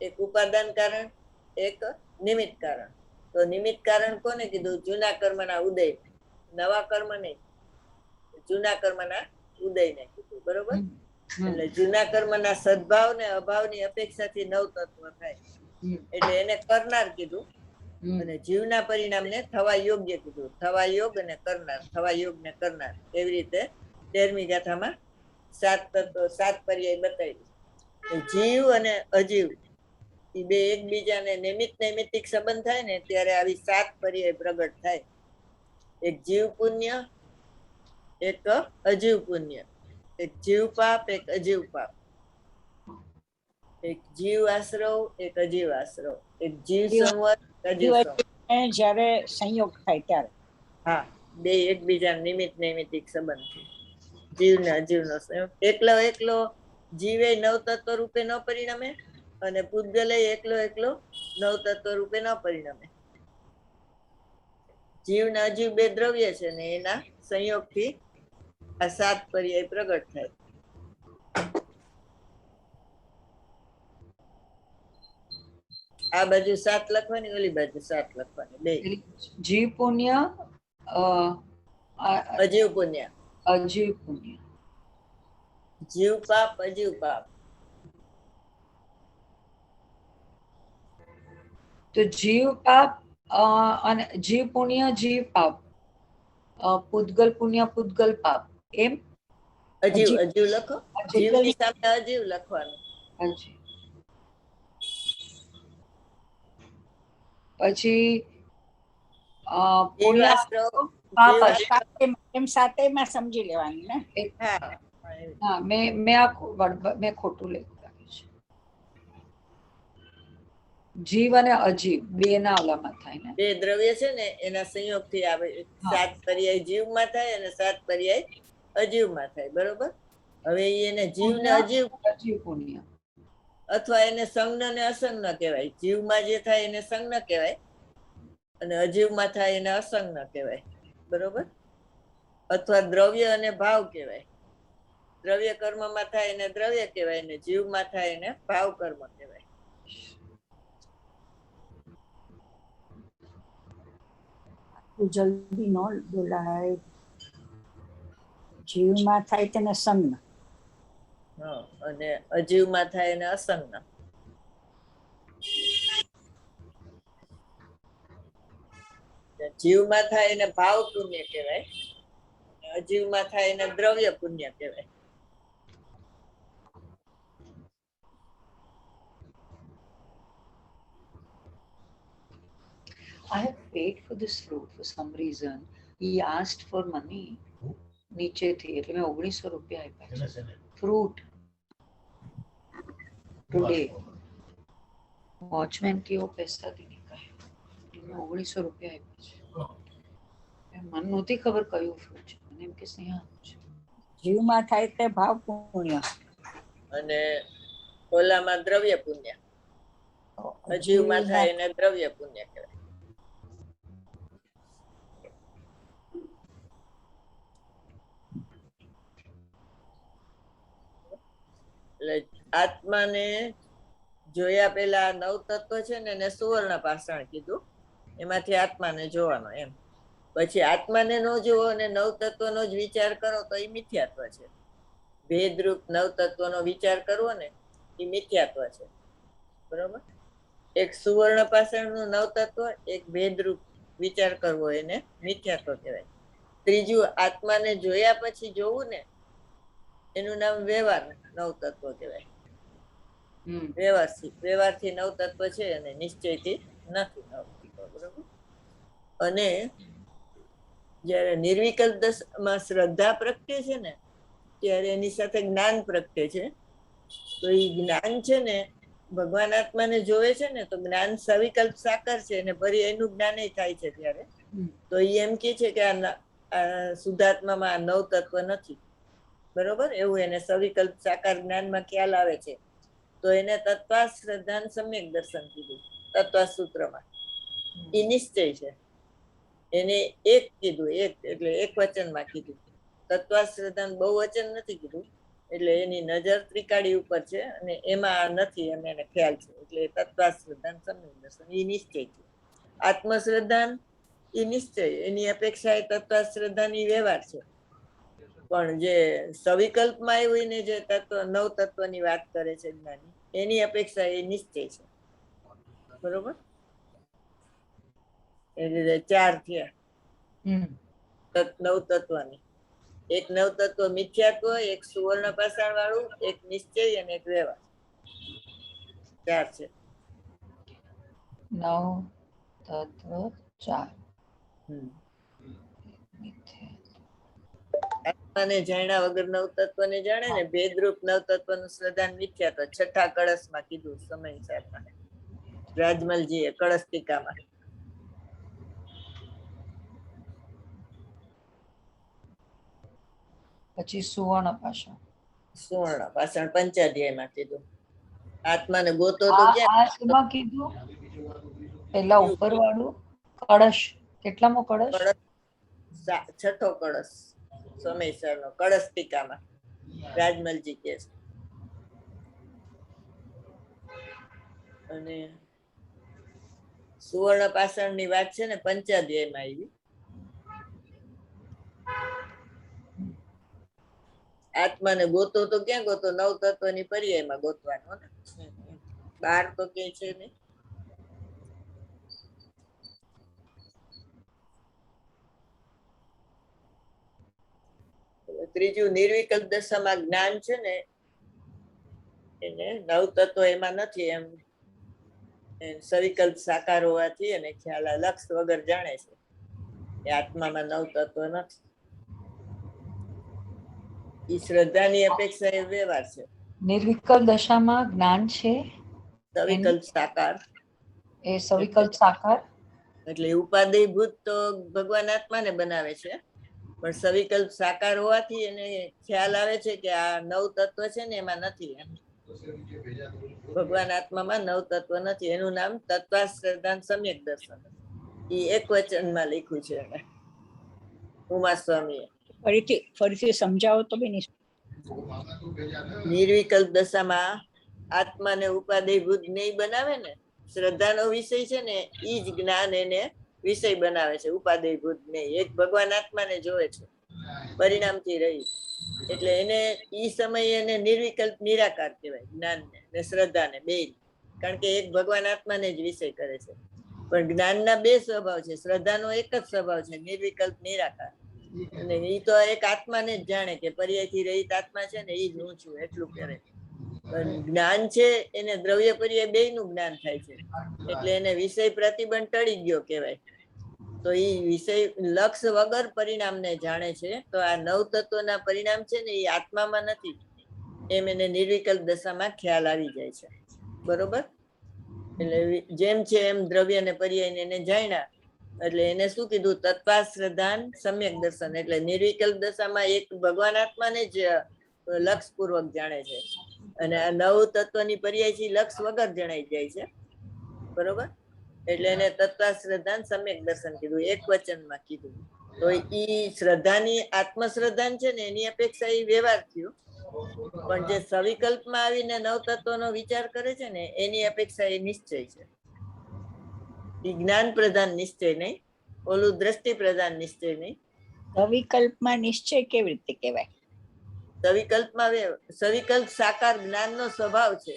એક ઉપાદાન કારણ, એક નિમિત્ત કારણ. તો નિમિત્ત કારણ કોને કીધું? જૂના કર્મના ઉદય, નવા કર્મ નહીં, જૂના કર્મના ઉદયને કીધું. બરોબર? એટલે જૂના કર્મના સદભાવ ને અભાવની અપેક્ષાથી નવ તત્વ થાય, એટલે એને કરનાર કીધું. અને જીવના પરિણામને થવા યોગ્ય કીધું. થવા યોગ અને કરનાર, થવા યોગ ને કરનાર, એવી રીતે 13મી ગાથામાં 7 તત્વ 7 પર્યાય બતાવી. જીવ અને અજીવ એ બે એકબીજાને નિમિત્ત નૈમિત્તિક સંબંધ થાય ને ત્યારે આવી 7 પર્યાય પ્રગટ થાય. એક જીવ પુણ્ય, એક અજીવ પુણ્ય, એક જીવ પાપ, એક અજીવ પાપ, એક જીવ આશ્રવ, એક અજીવ આશ્રવ, એક જીવ સંવત, અજીવ સંવત. જયારે સંયોગ થાય ત્યારે હા, બે એકબીજા નિમિત્ત નૈમિત્તિક સંબંધ છે. જીવ ને અજીવ નો સંયોગ. એકલો એકલો જીવે નવ તત્વ રૂપે ન પરિણમે અને પૂતગલે એકલો એકલો નવ તત્વ રૂપે ન પરિણમે. જીવ ને અજીવ બે દ્રવ્ય છે ને એના સંયોગથી આ 7 પર્યાય પ્રગટ થાય. આ બાજુ 7 લખવાની, ઓલી બાજુ 7 લખવાની, બે. જીવ પુણ્ય, અજીવ પુણ્ય, અજીવ પુણ્ય, જીવ પાપ, અજીવ પાપ. તો જીવ પાપ અને જીવ પુણ્ય, જીવ પાપ, પૂતગલ પુણ્ય, પૂતગલ પાપ, એમ અજીવ અજીવ લખો, જીવની સામે અજીવ લખવાનું. પછી જીવ આશ્રવ, જીવ આશ્રવ. એમ સાતેયમાં સમજી લેવાની ને. હા, મેં ખોટું લખ્યું છે. જીવ અને અજીવ બે ના ઓલામાં થાય ને. બે દ્રવ્ય છે ને એના સંયોગથી આવે. 7 પર્યાય જીવમાં થાય અને 7 પર્યાય અજીવમાં થાય. બરોબર? હવે એને જીવ ને અજીવ પુણ્ય અથવા એને સંજ્ઞ ને અસંજ્ઞ કહેવાય. જીવમાં જે થાય એને સંજ્ઞ કહેવાય અને અજીવમાં થાય એને અસંજ્ઞ કહેવાય. બરોબર? અથવા દ્રવ્ય અને ભાવ કહેવાય. દ્રવ્ય કર્મમાં થાય એને દ્રવ્ય કહેવાય અને જીવમાં થાય એને ભાવ કર્મ કહેવાય. જલ્દી ન બોલાય. જીવમાં થાય તેને સંજ્ઞ અને અજીવમાં થાય એને અસંજ્ઞ. જીવમાં થાય એને ભાવ પુણ્ય કહેવાય, અજીવમાં થાય એને દ્રવ્ય પુણ્ય કહેવાય. I have paid for this fruit for some reason. He asked for money. નીચેથી એટલે મેં 1900 રૂપિયા આપ્યા છે. ફ્રૂટ ટુડે વોચમેન કે वो पैसा देने का है. મેં 1900 રૂપિયા આપ્યા છે. મને નહોતી ખબર કયું ફ્રૂટ છે. મને એમ કે સ્નેહા છે. જીવમાં થાય તે ભાવ પુણ્ય અને ઓલામાં દ્રવ્ય પુણ્ય. અજીવમાં થાય એને દ્રવ્ય પુણ્ય કહેવાય. એટલે આત્માને જોયા પેલા 9 તત્વ છે ને એને સુવર્ણ પાષાણ કીધું. એમાંથી આત્માને જોવાનો એમ. પછી આત્માને ન જોવો અને 9 તત્વનો જ વિચાર કરો તો એ મિથ્યાત્વ છે. ભેદરૂપ 9 તત્વનો વિચાર કરવો ને એ મિથ્યાત્વ છે. બરોબર? એક સુવર્ણ પાષાણનું 9 તત્વ, એક ભેદરૂપ વિચાર કરવો એને મિથ્યાત્વ કહેવાય. ત્રીજું આત્માને જોયા પછી જોવું ને એનું નામ વ્યવહાર 9 તત્વ કહેવાય. વ્યવહારથી 9 તત્વ છે અને નિશ્ચયથી નથી 9 તત્વ. બરોબર? અને જયારે નિર્વિકલ્પ દશામાં શ્રદ્ધા પ્રગટે છે ને ત્યારે એની સાથે જ્ઞાન પ્રગટે છે. તો એ જ્ઞાન છે ને ભગવાન આત્માને જોવે છે ને તો જ્ઞાન સવિકલ્પ સાકાર છે અને ફરી એનું જ્ઞાન થાય છે ત્યારે તો એ એમ કે છે કે આ શુદ્ધાત્મામાં 9 તત્વ નથી. બરોબર? એવું એને સવિકલ્પ સાકાર જ્ઞાનમાં ખ્યાલ આવે છે. તો એને તત્વા શ્રદ્ધાન સમ્યક દર્શન કીધું તત્વા સૂત્રમાં. એ નિશ્ચય છે. એને એક કીધું, એક એટલે એક વચનમાં કીધું. તત્વા શ્રદ્ધાન બહુ વચન નથી કીધું. એટલે એની નજર ત્રિકાળી ઉપર છે અને એમાં નથી અને એને ખ્યાલ છે. એટલે તત્વા શ્રદ્ધાન સમ્યક દર્શન એ નિશ્ચય છે. આત્મશ્રદ્ધા એ નિશ્ચય, એની અપેક્ષા એ તત્વશ્રદ્ધાની વ્યવહાર છે. પણ જે સવિકલ્પમાં આવ્યું ને જે તત્વ નવ તત્વની વાત કરે છે જ્ઞાની, એની અપેક્ષા એ નિશ્ચય છે. બરોબર? એટલે 4 થયા નવ તત્વની. એક નવ તત્વ મિથ્યાત્વ, એક સુવર્ણ પાષાણ વાળું, એક નિશ્ચય અને એક વ્યવહાર. 4 છે. 9 તત્વ 4. આત્માને જાણ્યા વગર નવ તત્વને જાણે ને, ભેદરૂપ નવ તત્વનું શ્રદ્ધા મિથ્યાત્વ. 6થા કળશમાં કીધું સમયસારમાં, રાજમલજીએ કળશ ટીકામાં. પછી સુવર્ણ પાષાણ. સુવર્ણ પાષાણ પંચાધ્યાયમાં કીધું. આત્માને ગોતો તો ક્યાં? આ શેમાં કીધું? પેલા ઉપર વાળું કળશ. કેટલામો કળશ? છઠ્ઠો કળશ સમયસરનો, કળશ ટીકામાં રાજમલજી કે છે. અને સુવર્ણ પાષાણની વાત છે ને પંચાધ્યાયમાં આવી. આત્માને ગોતો તો ક્યાં ગોતો? નવ તત્વની પર્યાયમાં ગોતવાનો ને, બહાર તો ક્યાંય છે નહીં. ત્રીજું નિર્વિકલ્પ દશામાં જ્ઞાન છે ને, એને નવ તત્વ એમાં નથી, એમ સવિકલ્પ સાકાર હોવાથી અને ખ્યાલ લક્ષ વગર જાણે છે એ આત્મામાં નવ તત્વ નથી. એ શ્રદ્ધાની અપેક્ષા એ વ્યવહાર છે. નિર્વિકલ્પ દશામાં જ્ઞાન છે, સવિકલ્પ સાકાર. એ સવિકલ્પ સાકાર એટલે ઉપાદેયભૂત તો ભગવાન આત્માને બનાવે છે, પણ સવિકલ્પ સાકાર હોવાથી એને ખ્યાલ આવે છે કે આ નવ તત્વ છે ને એમાં નથી. ભગવાન આત્મામાં નવ તત્વ નથી. એનું નામ તત્વાશ્રદ્ધાન સમ્યક દર્શન. એ એક વચનમાં લખ્યું છે એને ઉમા સ્વામીએ. ફરીથી સમજાવો તો બેન. નિર્વિકલ્પ દશામાં આત્માને ઉપાદેયભૂત જ્ઞેય બનાવે ને, શ્રદ્ધાનો વિષય છે ને એ જ જ્ઞાન એને વિષય બનાવે છે. ઉપાદેયભૂત જ્ઞેય એક ભગવાન આત્માને જોવે છે પરિણામથી રહી, એટલે એને ઈ સમયે એને નિર્વિકલ્પ નિરાકાર કહેવાય, જ્ઞાનને ને શ્રદ્ધાને બે. કારણ કે એક ભગવાન આત્માને જ વિષય કરે છે. પણ જ્ઞાનના બે સ્વભાવ છે, શ્રદ્ધાનો એક જ સ્વભાવ છે, નિર્વિકલ્પ નિરાકાર. અને એ તો એક આત્માને જ જાણે કે પર્યાયથી રહિત આત્મા છે ને એ જ હું છું એટલું કરે. પણ જ્ઞાન છે એને દ્રવ્ય પર્યાય બે નું જ્ઞાન થાય છે, એટલે એને વિષય પ્રતિબંધ ટળી ગયો કહેવાય. તો એ વિષય લક્ષ વગર પરિણામને જાણે છે. તો આ નવ તત્વના પરિણામ છે ને એ આત્મામાં નથી, એમ એને નિર્વિકલ્પ દશામાં ખ્યાલ આવી જાય છે. બરોબર? એટલે જેમ છે એમ દ્રવ્ય ને પર્યાય એને જાણ્યા, એટલે એને શું કીધું? તત્વાશ્રદ્ધાન સમ્યક દર્શન. એટલે નિર્વિકલ્પ દશામાં એક ભગવાન આત્માને જ લક્ષ પૂર્વક જાણે છે, અને આ નવ તત્વની પર્યાયથી લક્ષ વગર જણાઈ જાય છે. બરોબર? એટલે એને તત્વાશ્રદ્ધાન સમ્યક દર્શન કીધું, એક વચનમાં કીધું. તો ઈ શ્રદ્ધાની આત્મશ્રદ્ધાન છે ને એની અપેક્ષા એ વ્યવહાર થયો. પણ જે સવિકલ્પમાં આવીને નવ તત્વનો વિચાર કરે છે ને એની અપેક્ષા એ નિશ્ચય છે. જ્ઞાન પ્રધાન નિશ્ચય નહીં, ઓલું દ્રષ્ટિ પ્રધાન નિશ્ચય નહીં. સવિકલ્પમાં નિશ્ચય કેવી રીતે કહેવાય? સવિકલ્પમાં સવિકલ્પ સાકાર જ્ઞાનનો સ્વભાવ છે.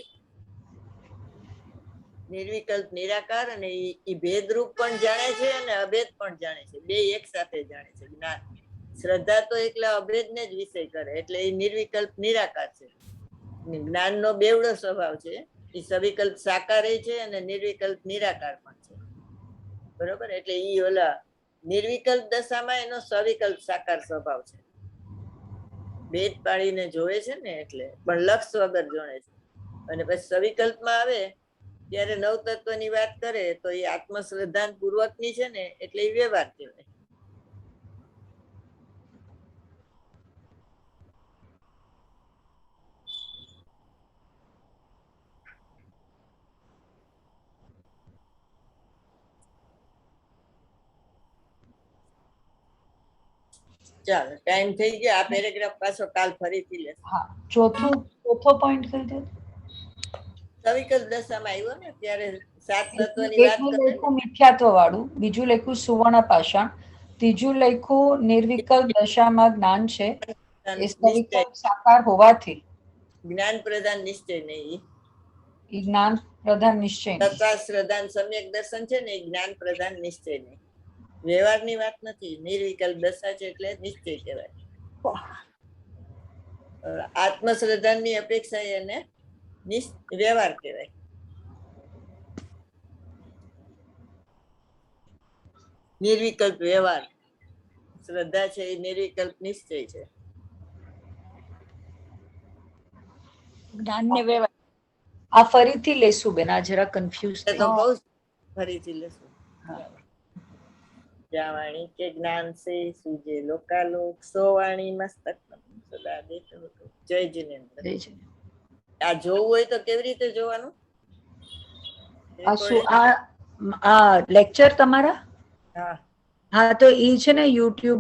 નિર્વિકલ્પ નિરાકાર, અને એ ભેદરૂપ પણ જાણે છે અને અભેદ પણ જાણે છે. બે એક સાથે જાણે છે જ્ઞાન. શ્રદ્ધા તો એકલા અભેદને જ વિષય કરે, એટલે એ નિર્વિકલ્પ નિરાકાર છે. જ્ઞાનનો બેવડો સ્વભાવ છે. એ સવિકલ્પ સાકાર છે અને નિર્વિકલ્પ નિરાકાર પણ છે. બરોબર? એટલે ઈ ઓલા નિર્વિકલ્પ દશામાં એનો સવિકલ્પ સાકાર સ્વભાવ છે. ભેદ પાડીને જોવે છે ને એટલે, પણ લક્ષ વગર જોડે છે. અને પછી સવિકલ્પમાં આવે ત્યારે નવ તત્વની વાત કરે તો એ આત્મશ્રદ્ધાન પૂર્વકની છે ને, એટલે એ વ્યવહાર કહેવાય. ચાલો, ટાઈમ થઈ ગયો. આ પેરેગ્રાફ પાછો કાલ ફરીથી લે. હા, ચોથો પોઈન્ટ કહી દો. સવિકલ્પ દશામાં આવ્યો ને ત્યારે સાત તત્વની વાત એકનું કરે ને. લખ્યું મિથ્યાત્વ વાળું, બીજું લખ્યું સુવર્ણ પાષાણ, ત્રીજું લખ્યું નિર્વિકલ્પ દશામાં જ્ઞાન છે એ નિશ્ચય, સવિકલ્પ સાકાર હોવાથી જ્ઞાન પ્રધાન નિશ્ચય નહીં. એ જ્ઞાન પ્રધાન નિશ્ચય નહીં. તત્વ પ્રધાન સમ્યક દર્શન છે ને એ જ્ઞાન પ્રધાન નિશ્ચય નહીં. વ્યવહારની વાત નથી. નિર્વિકલ્પ દશા છે એટલે નિશ્ચય કહેવાય. આત્મશ્રદ્ધાની અપેક્ષા એને વ્યવહાર કહેવાય. નિર્વિકલ્પ વ્યવહાર. શ્રદ્ધા છે એ નિર્વિકલ્પ નિશ્ચય છે. જ્ઞાન ને વ્યવહાર. આ ફરીથી લેશું બેન, આ જરા કન્ફ્યુઝ તો બહુ ફરીથી લેશું. જ્યાં વાણી કે જ્ઞાન છે સુજે લોકાલોક, સો વાણી મસ્તક સદા દેતો હતો. જય જીનેન્દ્ર. આ જોવું હોય તો કેવી રીતે જોવાનું? આ લેક્ચર તમારા? હા હા, તો એ છે ને યુટ્યુબ